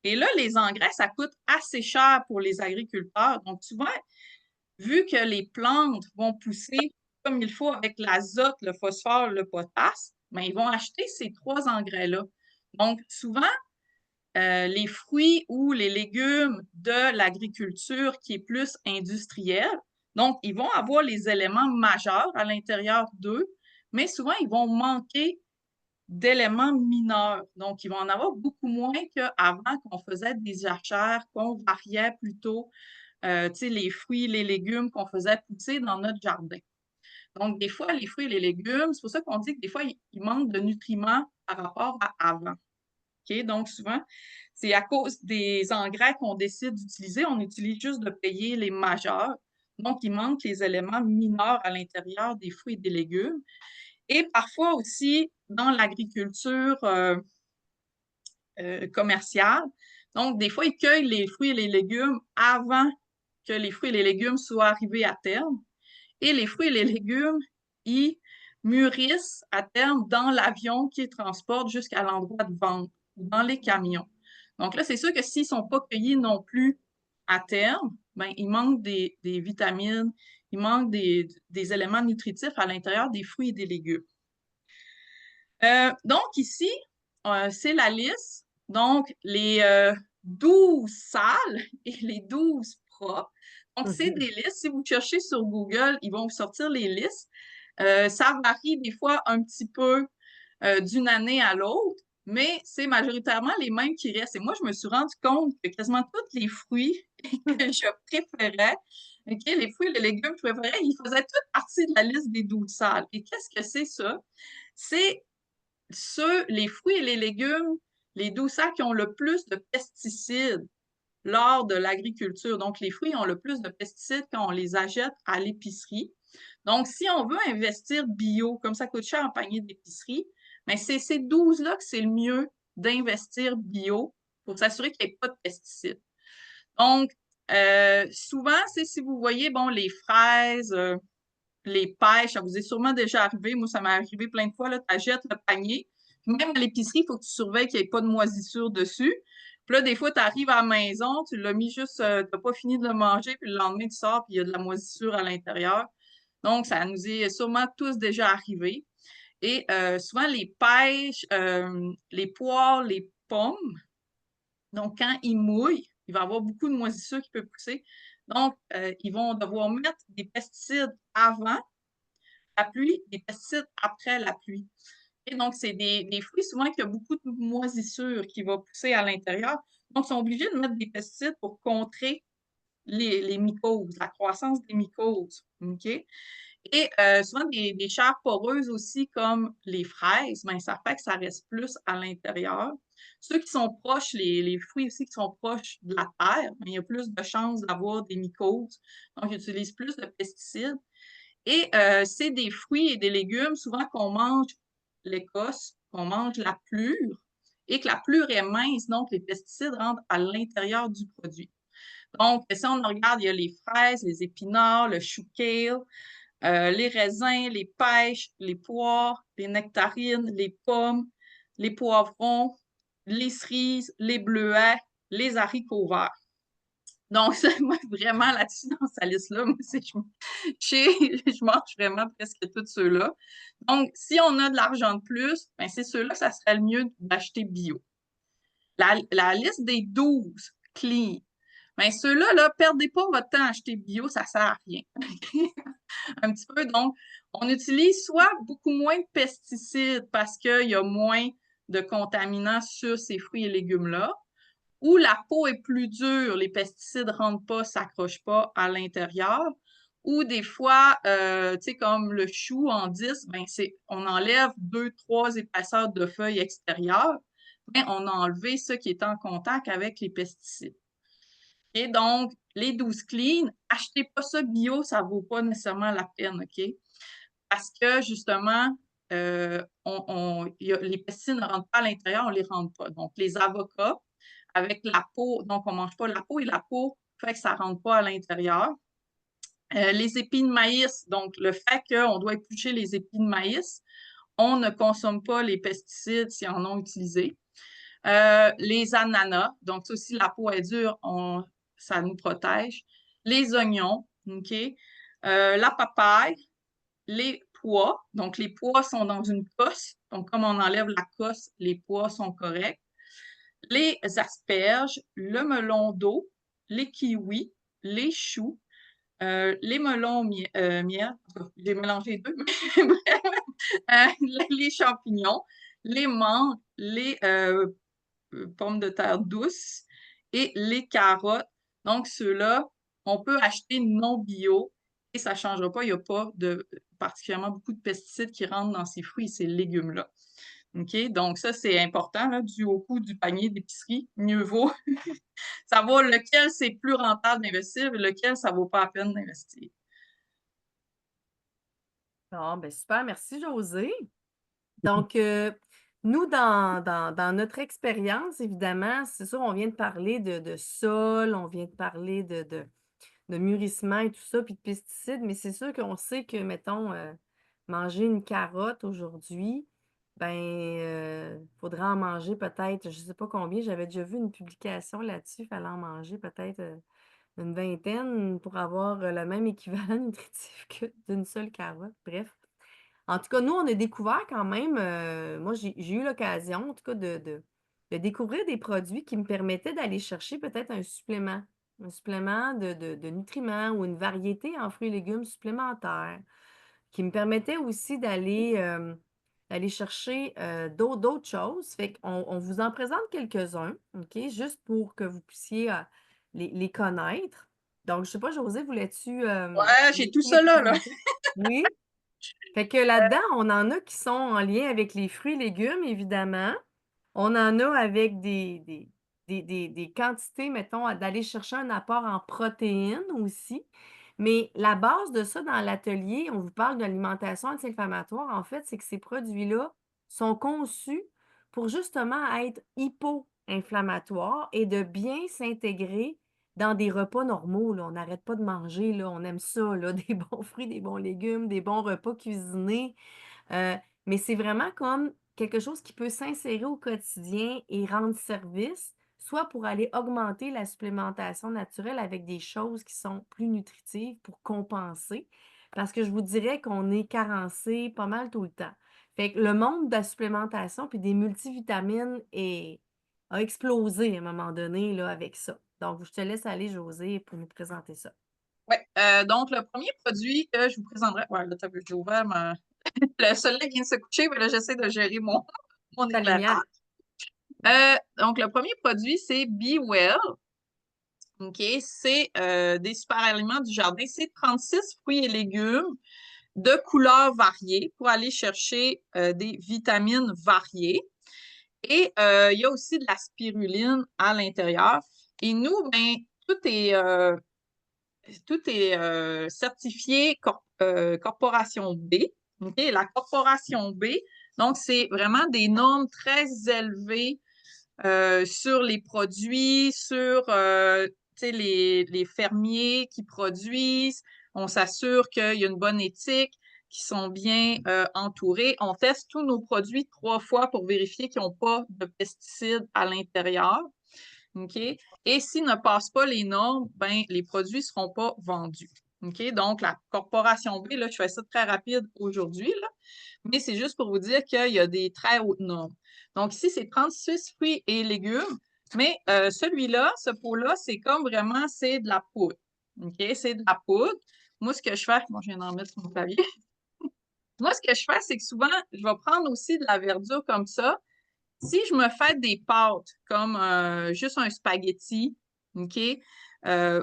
Et là, les engrais, ça coûte assez cher pour les agriculteurs. Donc, souvent, vu que les plantes vont pousser comme il faut avec l'azote, le phosphore, le potasse, ben, ils vont acheter ces trois engrais-là. Donc, souvent, les fruits ou les légumes de l'agriculture qui est plus industrielle, donc, ils vont avoir les éléments majeurs à l'intérieur d'eux, mais souvent, ils vont manquer d'éléments mineurs. Donc, ils vont en avoir beaucoup moins qu'avant qu'on faisait des jachères, qu'on variait plutôt les fruits, les légumes qu'on faisait pousser dans notre jardin. Donc, des fois, les fruits et les légumes, c'est pour ça qu'on dit que des fois, ils manquent de nutriments par rapport à avant. OK? Donc, souvent, c'est à cause des engrais qu'on décide d'utiliser, on utilise juste de payer les majeurs. Donc, il manque les éléments mineurs à l'intérieur des fruits et des légumes. Et parfois aussi, dans l'agriculture commerciale, donc, des fois, ils cueillent les fruits et les légumes avant que les fruits et les légumes soient arrivés à terme. Et les fruits et les légumes, ils mûrissent à terme dans l'avion qui les transporte jusqu'à l'endroit de vente, dans les camions. Donc là, c'est sûr que s'ils ne sont pas cueillis non plus à terme, ben, il manque des vitamines, il manque des éléments nutritifs à l'intérieur des fruits et des légumes. Donc ici, c'est la liste. Donc, les 12 sales et les 12 propres. Donc, c'est des Mhm. listes. Si vous cherchez sur Google, ils vont vous sortir les listes. Ça varie des fois un petit peu d'une année à l'autre, mais c'est majoritairement les mêmes qui restent. Et moi, je me suis rendu compte que quasiment tous les fruits que je préférais, OK, les fruits et les légumes que je préférais, ils faisaient toutes partie de la liste des 12 sales. Et qu'est-ce que c'est ça? C'est les fruits et les légumes, les douceurs qui ont le plus de pesticides lors de l'agriculture. Donc, les fruits ont le plus de pesticides quand on les achète à l'épicerie. Donc, si on veut investir bio, comme ça coûte cher en panier d'épicerie, mais c'est ces 12-là que c'est le mieux d'investir bio pour s'assurer qu'il n'y ait pas de pesticides. Donc, souvent, c'est si vous voyez, bon, les fraises, les pêches, ça vous est sûrement déjà arrivé. Moi, ça m'est arrivé plein de fois. Tu achètes le panier. Même à l'épicerie, il faut que tu surveilles qu'il n'y ait pas de moisissure dessus. Puis là, des fois, tu arrives à la maison, tu l'as mis juste, tu n'as pas fini de le manger, puis le lendemain, tu sors, puis il y a de la moisissure à l'intérieur. Donc, ça nous est sûrement tous déjà arrivé. Et souvent, les pêches, les poires, les pommes, donc quand ils mouillent, il va y avoir beaucoup de moisissure qui peut pousser. Donc, ils vont devoir mettre des pesticides avant la pluie, des pesticides après la pluie. Et donc, c'est des fruits souvent qui ont beaucoup de moisissure qui va pousser à l'intérieur. Donc, ils sont obligés de mettre des pesticides pour contrer les mycoses, la croissance des mycoses. OK? Et souvent, des chaires poreuses aussi, comme les fraises, ben, ça fait que ça reste plus à l'intérieur. Ceux qui sont proches, les fruits aussi qui sont proches de la terre, ben, il y a plus de chances d'avoir des mycoses. Donc, ils utilisent plus de pesticides. Et c'est des fruits et des légumes, souvent qu'on mange l'écorce, qu'on mange la plure, et que la plure est mince, donc les pesticides rentrent à l'intérieur du produit. Donc, si on regarde, il y a les fraises, les épinards, le chou kale, les raisins, les pêches, les poires, les nectarines, les pommes, les poivrons, les cerises, les bleuets, les haricots verts. Donc, ça, moi, vraiment là-dessus, dans sa liste-là, moi, je mange vraiment presque tous ceux-là. Donc, si on a de l'argent de plus, ben, c'est ceux-là, ça serait le mieux d'acheter bio. La liste des 12 clean, ben, ceux-là, là, perdez pas votre temps à acheter bio, ça sert à rien. un petit peu. Donc, on utilise soit beaucoup moins de pesticides parce qu'il y a moins de contaminants sur ces fruits et légumes-là, ou la peau est plus dure, les pesticides ne rentrent pas, s'accrochent pas à l'intérieur. Ou des fois, tu sais, comme le chou en 10, ben on enlève 2, 3 épaisseurs de feuilles extérieures, mais on a enlevé ce qui est en contact avec les pesticides. Et donc, les 12 clean, achetez pas ça bio, ça vaut pas nécessairement la peine, OK? Parce que justement, les pesticides ne rentrent pas à l'intérieur, on les rentre pas. Donc, les avocats, avec la peau, donc on mange pas la peau et la peau fait que ça rentre pas à l'intérieur. Les épis de maïs, donc le fait qu'on doit éplucher les épis de maïs, on ne consomme pas les pesticides s'ils en ont utilisé. Les ananas, donc ça aussi, la peau est dure, ça nous protège. Les oignons, OK? La papaye, les pois, donc les pois sont dans une cosse, donc comme on enlève la cosse, les pois sont corrects. Les asperges, le melon d'eau, les kiwis, les choux, les melons miel, j'ai mélangé les deux, mais bref, les champignons, les mangues, les pommes de terre douces et les carottes. Donc, ceux-là, on peut acheter non bio et ça ne changera pas. Il n'y a pas particulièrement beaucoup de pesticides qui rentrent dans ces fruits et ces légumes-là. OK? Donc, ça, c'est important, là, dû au coût du panier d'épicerie. Mieux vaut savoir lequel c'est plus rentable d'investir et lequel ça ne vaut pas la peine d'investir. Bon, ben super, merci Josée. Donc, nous, dans notre expérience, évidemment, c'est sûr, on vient de parler de sol, on vient de parler de mûrissement et tout ça, puis de pesticides, mais c'est sûr qu'on sait que, mettons, manger une carotte aujourd'hui, ben, faudra en manger peut-être, je sais pas combien, j'avais déjà vu une publication là-dessus, il fallait en manger peut-être une vingtaine pour avoir le même équivalent nutritif que d'une seule carotte. Bref. En tout cas, nous, on a découvert quand même, moi, j'ai eu l'occasion, en tout cas, de découvrir des produits qui me permettaient d'aller chercher peut-être un supplément de nutriments ou une variété en fruits et légumes supplémentaires, qui me permettait aussi d'aller chercher d'autres choses. Fait qu'on vous en présente quelques-uns, OK, juste pour que vous puissiez les connaître. Donc, je sais pas, Josée, voulais-tu Ouais, j'ai tout ça les là. présenter? Oui? Fait que là-dedans, on en a qui sont en lien avec les fruits et légumes, évidemment. On en a avec des quantités, mettons, d'aller chercher un apport en protéines aussi. Mais la base de ça dans l'atelier, on vous parle d'alimentation anti-inflammatoire, en fait, c'est que ces produits-là sont conçus pour justement être hypo-inflammatoires et de bien s'intégrer dans des repas normaux, là. On n'arrête pas de manger, là. On aime ça, là, des bons fruits, des bons légumes, des bons repas cuisinés. Euh, mais c'est vraiment comme quelque chose qui peut s'insérer au quotidien et rendre service, soit pour aller augmenter la supplémentation naturelle avec des choses qui sont plus nutritives pour compenser. Parce que je vous dirais qu'on est carencé pas mal tout le temps. Fait que le monde de la supplémentation puis des multivitamines a explosé à un moment donné là, avec ça. Donc, je te laisse aller, Josée, pour nous présenter ça. Ouais. Donc, le premier produit que je vous présenterai, ouais, là, j'ai ouvert le soleil vient de se coucher, mais là, j'essaie de gérer mon Ta éclairage. lumière. Donc, le premier produit, c'est Be Well. OK? C'est des super aliments du jardin. C'est 36 fruits et légumes de couleurs variées pour aller chercher des vitamines variées. Et il y a aussi de la spiruline à l'intérieur. Et nous, ben, tout est, certifié Corporation B. OK? La Corporation B, donc, c'est vraiment des normes très élevées sur les produits, sur les fermiers qui produisent. On s'assure qu'il y a une bonne éthique, qu'ils sont bien entourés. On teste tous nos produits 3 fois pour vérifier qu'ils n'ont pas de pesticides à l'intérieur. OK? Et s'ils ne passent pas les normes, ben, les produits ne seront pas vendus. OK? Donc, la Corporation B, là, je fais ça très rapide aujourd'hui, là, mais c'est juste pour vous dire qu'il y a des très hautes normes. Donc, ici, c'est 36 fruits et légumes, mais celui-là, ce pot-là, c'est comme vraiment, c'est de la poudre. OK? C'est de la poudre. moi, ce que je fais, bon, je viens d'en mettre sur mon clavier. Moi, ce que je fais, c'est que souvent, je vais prendre aussi de la verdure comme ça. Si je me fais des pâtes, comme juste un spaghetti, OK,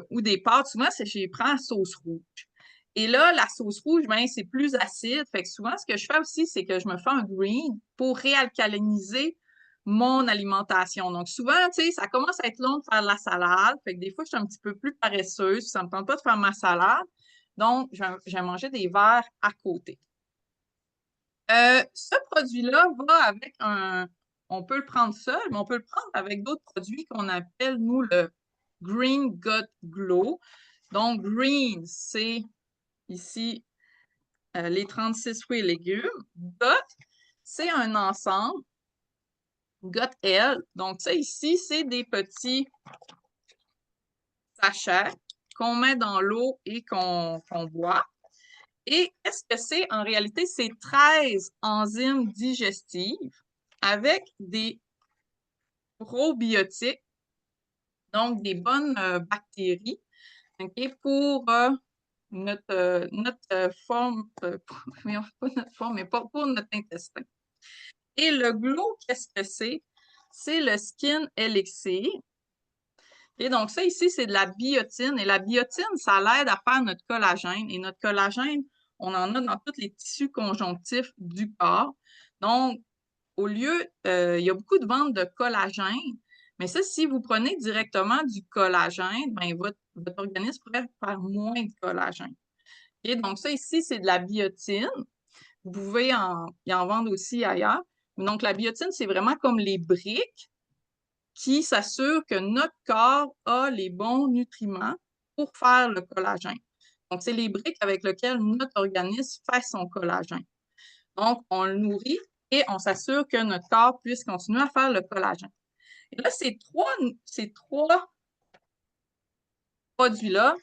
ou des pâtes, souvent, je prends la sauce rouge. Et là, la sauce rouge, ben, c'est plus acide. Fait que souvent, ce que je fais aussi, c'est que je me fais un green pour réalcaliniser mon alimentation. Donc, souvent, tu sais, ça commence à être long de faire de la salade. Fait que des fois, je suis un petit peu plus paresseuse. Ça me tente pas de faire ma salade. Donc, je vais manger des verres à côté. Ce produit-là va avec on peut le prendre seul, mais on peut le prendre avec d'autres produits qu'on appelle, nous, le Green Gut Glow. Donc, green, c'est ici les 36 fruits et légumes. Gut, c'est un ensemble. Gut L. Donc, ça ici, c'est des petits sachets qu'on met dans l'eau et qu'on boit. Et qu'est-ce que c'est? En réalité, c'est 13 enzymes digestives avec des probiotiques, donc des bonnes bactéries, OK, pour notre forme, pas notre forme, mais pas pour notre intestin. Et le glow, qu'est-ce que c'est? C'est le Skin Elixir. Et donc, ça ici, c'est de la biotine. Et la biotine, ça l'aide à faire notre collagène. Et notre collagène, on en a dans tous les tissus conjonctifs du corps. Donc, au lieu, il y a beaucoup de ventes de collagène, mais ça, si vous prenez directement du collagène, ben, votre organisme pourrait faire moins de collagène. Et donc, ça ici, c'est de la biotine. Vous pouvez y en vendre aussi ailleurs. Donc, la biotine, c'est vraiment comme les briques qui s'assurent que notre corps a les bons nutriments pour faire le collagène. Donc, c'est les briques avec lesquelles notre organisme fait son collagène. Donc, on le nourrit et on s'assure que notre corps puisse continuer à faire le collagène. Et là, ces trois produits-là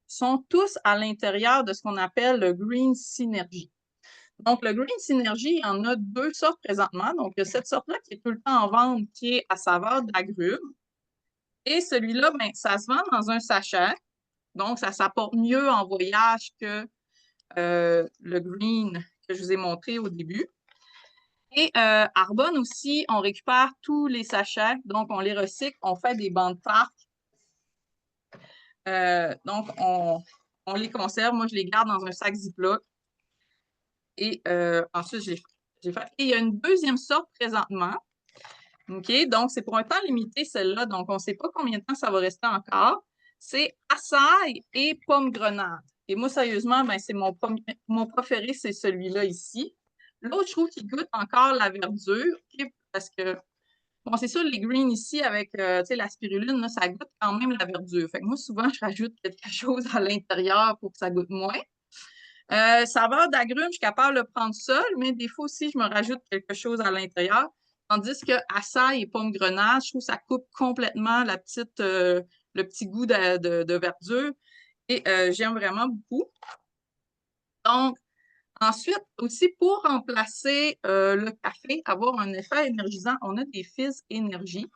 sont tous à l'intérieur de ce qu'on appelle le Green Synergy. Donc, le Green Synergy, il y en a deux sortes présentement. Donc, il y a cette sorte-là qui est tout le temps en vente, qui est à saveur d'agrumes. Et celui-là, ben, ça se vend dans un sachet. Donc, ça s'apporte mieux en voyage que le Green que je vous ai montré au début. Et Arbonne aussi, on récupère tous les sachets, donc on les recycle, on fait des bandes parc. Donc, on les conserve. Moi, je les garde dans un sac Ziploc. Et ensuite, j'ai fait. Et il y a une deuxième sorte présentement. OK? Donc, c'est pour un temps limité, celle-là. Donc, on ne sait pas combien de temps ça va rester encore. C'est açaï et pomme grenade. Et moi, sérieusement, ben, c'est mon préféré, c'est celui-là ici. L'autre, je trouve qu'il goûte encore la verdure, okay? Parce que, bon, c'est sûr, les greens ici, avec la spiruline, là, ça goûte quand même la verdure. Fait que moi, souvent, je rajoute quelque chose à l'intérieur pour que ça goûte moins. Saveur d'agrumes, je suis capable de le prendre seul, mais des fois aussi, je me rajoute quelque chose à l'intérieur. Tandis que açaï et pomme grenade, je trouve que ça coupe complètement le petit goût de verdure. Et j'aime vraiment beaucoup. Donc, ensuite, aussi pour remplacer le café, avoir un effet énergisant, on a des fils énergie.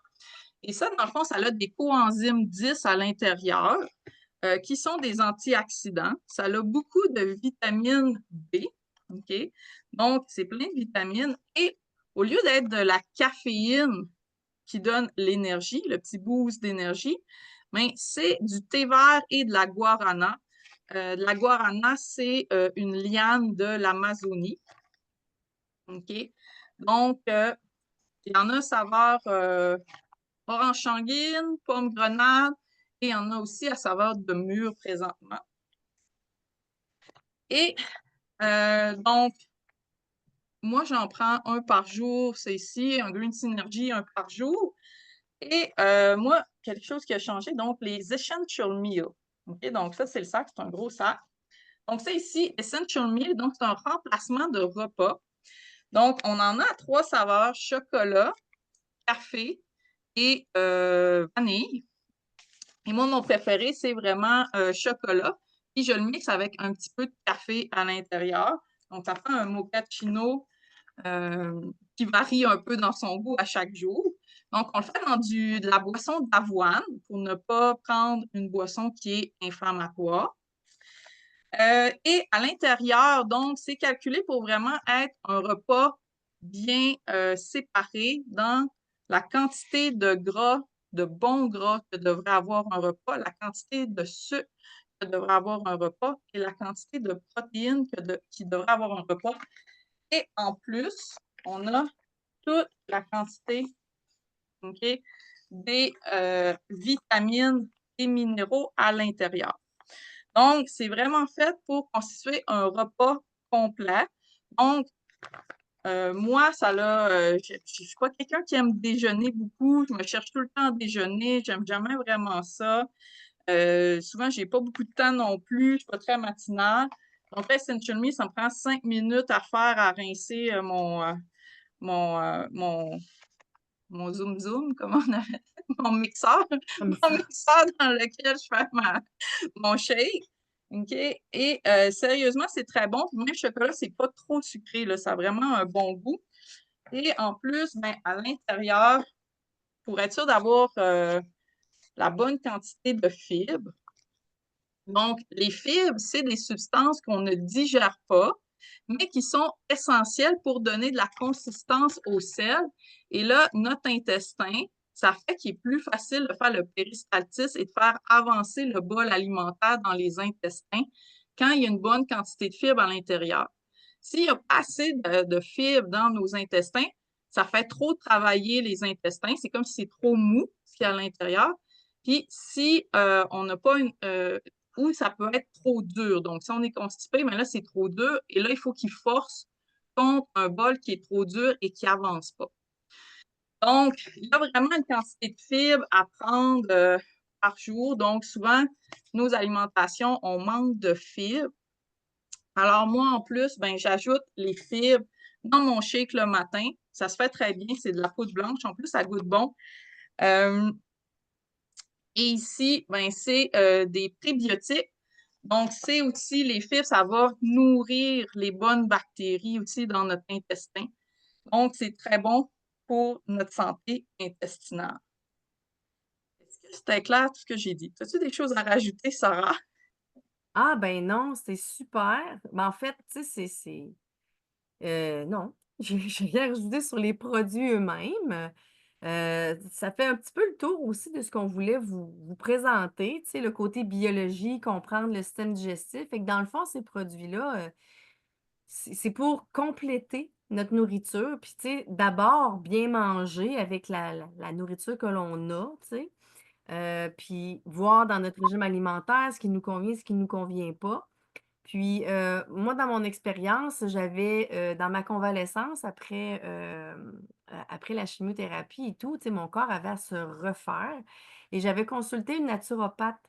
Et ça, dans le fond, ça a des coenzymes 10 à l'intérieur qui sont des antioxydants. Ça a beaucoup de vitamine B. OK? Donc, c'est plein de vitamines. Et au lieu d'être de la caféine qui donne l'énergie, le petit boost d'énergie, ben, c'est du thé vert et de la guarana. La guarana, c'est une liane de l'Amazonie. OK? Donc, il y en a saveur orange sanguine, pomme grenade, et il y en a aussi à saveur de mûre présentement. Et donc, moi, j'en prends un par jour. C'est ici, un Green Synergy, un par jour. Et moi, quelque chose qui a changé, donc les Essential Meals. OK? Donc, ça, c'est le sac, c'est un gros sac. Donc, ça ici, Essential Meal, donc c'est un remplacement de repas. Donc, on en a à 3 saveurs, chocolat, café et vanille. Et moi, mon préféré, c'est vraiment chocolat. Puis, je le mixe avec un petit peu de café à l'intérieur. Donc, ça fait un mochaccino qui varie un peu dans son goût à chaque jour. Donc, on le fait dans de la boisson d'avoine pour ne pas prendre une boisson qui est inflammatoire. Et à l'intérieur, donc, c'est calculé pour vraiment être un repas bien séparé dans la quantité de gras, de bons gras que devrait avoir un repas, la quantité de sucre que devrait avoir un repas et la quantité de protéines qui devrait avoir un repas. Et en plus, on a toute la quantité, OK, des vitamines et minéraux à l'intérieur. Donc, c'est vraiment fait pour constituer un repas complet. Donc, moi, je ne suis pas quelqu'un qui aime déjeuner beaucoup. Je me cherche tout le temps à déjeuner. J'aime jamais vraiment ça. Souvent, j'ai pas beaucoup de temps non plus. Je suis pas très matinale. Donc, là, Essential Me, ça me prend 5 minutes à faire, à rincer mon, mon zoom zoom, comment on appelle ça? Mon mixeur, Comme mon ça. mixeur dans lequel je fais mon shake. OK? Et sérieusement, c'est très bon. Puis même le chocolat, c'est pas trop sucré, là. Ça a vraiment un bon goût. Et en plus, ben, à l'intérieur, pour être sûr d'avoir la bonne quantité de fibres, donc les fibres, c'est des substances qu'on ne digère pas, mais qui sont essentielles pour donner de la consistance au sel. Et là, notre intestin, ça fait qu'il est plus facile de faire le péristaltisme et de faire avancer le bol alimentaire dans les intestins quand il y a une bonne quantité de fibres à l'intérieur. S'il n'y a pas assez de fibres dans nos intestins, ça fait trop travailler les intestins. C'est comme si c'est trop mou, ce qu'il y a à l'intérieur. Puis si on n'a pas ou ça peut être trop dur. Donc, si on est constipé, mais là, c'est trop dur. Et là, il faut qu'il force contre un bol qui est trop dur et qui avance pas. Donc, il y a vraiment une quantité de fibres à prendre par jour. Donc, souvent, nos alimentations, on manque de fibres. Alors, moi, en plus, ben, j'ajoute les fibres dans mon shake le matin. Ça se fait très bien. C'est de la poudre blanche. En plus, ça goûte bon. Euh, et ici, ben, c'est des prébiotiques. Donc, c'est aussi les fibres, ça va nourrir les bonnes bactéries aussi dans notre intestin. Donc, c'est très bon pour notre santé intestinale. Est-ce que c'était clair tout ce que j'ai dit? As-tu des choses à rajouter, Sarah? Ah ben non, c'est super. Ben, en fait, tu sais, non, j'ai rien rajouté sur les produits eux-mêmes. Ça fait un petit peu le tour aussi de ce qu'on voulait vous présenter, tu sais, le côté biologie, comprendre le système digestif. Fait que dans le fond, ces produits-là, c'est pour compléter notre nourriture. Puis, tu sais, d'abord, bien manger avec la nourriture que l'on a, tu sais. Puis voir dans notre régime alimentaire ce qui nous convient, ce qui ne nous convient pas. Puis, moi, dans mon expérience, j'avais, dans ma convalescence après la chimiothérapie et tout, tu sais, mon corps avait à se refaire et j'avais consulté une naturopathe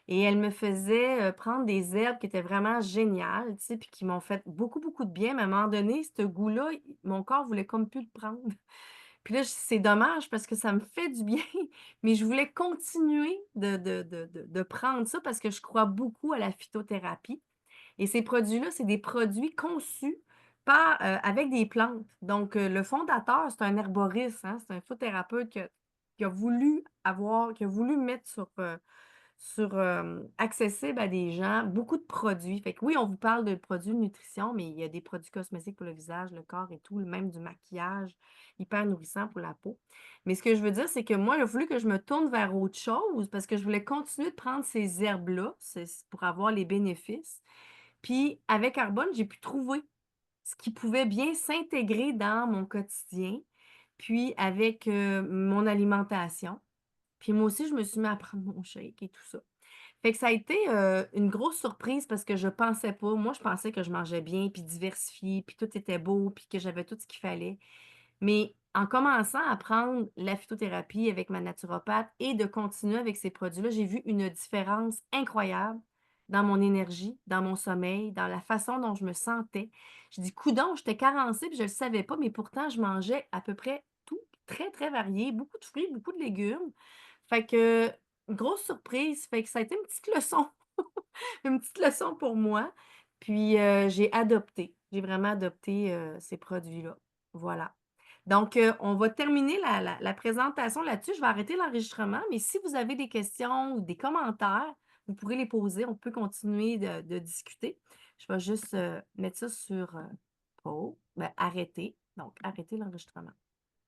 et elle me faisait, prendre des herbes qui étaient vraiment géniales, tu sais, puis qui m'ont fait beaucoup, beaucoup de bien. Mais à un moment donné, ce goût-là, mon corps voulait comme plus le prendre. Puis là, c'est dommage parce que ça me fait du bien, mais je voulais continuer de prendre ça parce que je crois beaucoup à la phytothérapie. Et ces produits-là, c'est des produits conçus avec des plantes. Donc, le fondateur, c'est un herboriste, hein, c'est un phytothérapeute qui a voulu mettre accessible à des gens beaucoup de produits. Fait que oui, on vous parle de produits de nutrition, mais il y a des produits cosmétiques pour le visage, le corps et tout, même du maquillage hyper nourrissant pour la peau. Mais ce que je veux dire, c'est que moi, il a fallu que je me tourne vers autre chose parce que je voulais continuer de prendre ces herbes-là, c'est pour avoir les bénéfices. Puis avec Arbonne, j'ai pu trouver ce qui pouvait bien s'intégrer dans mon quotidien, puis avec, mon alimentation. Puis moi aussi, je me suis mis à prendre mon shake et tout ça. Fait que ça a été, une grosse surprise parce que je pensais pas moi, je pensais que je mangeais bien, puis diversifié, puis tout était beau, puis que j'avais tout ce qu'il fallait. Mais en commençant à prendre la phytothérapie avec ma naturopathe et de continuer avec ces produits-là, j'ai vu une différence incroyable dans mon énergie, dans mon sommeil, dans la façon dont je me sentais. Je dis: «Coudon, j'étais carencée puis je le savais pas, mais pourtant je mangeais à peu près tout, très, très varié, beaucoup de fruits, beaucoup de légumes». Fait que, grosse surprise, fait que ça a été une petite leçon, une petite leçon pour moi. Puis, j'ai adopté, j'ai vraiment adopté, ces produits-là. Voilà. Donc, on va terminer la présentation là-dessus. Je vais arrêter l'enregistrement, mais si vous avez des questions ou des commentaires, vous pourrez les poser, on peut continuer de discuter. Je vais juste, mettre ça sur, pau ben, arrêter, donc arrêter l'enregistrement.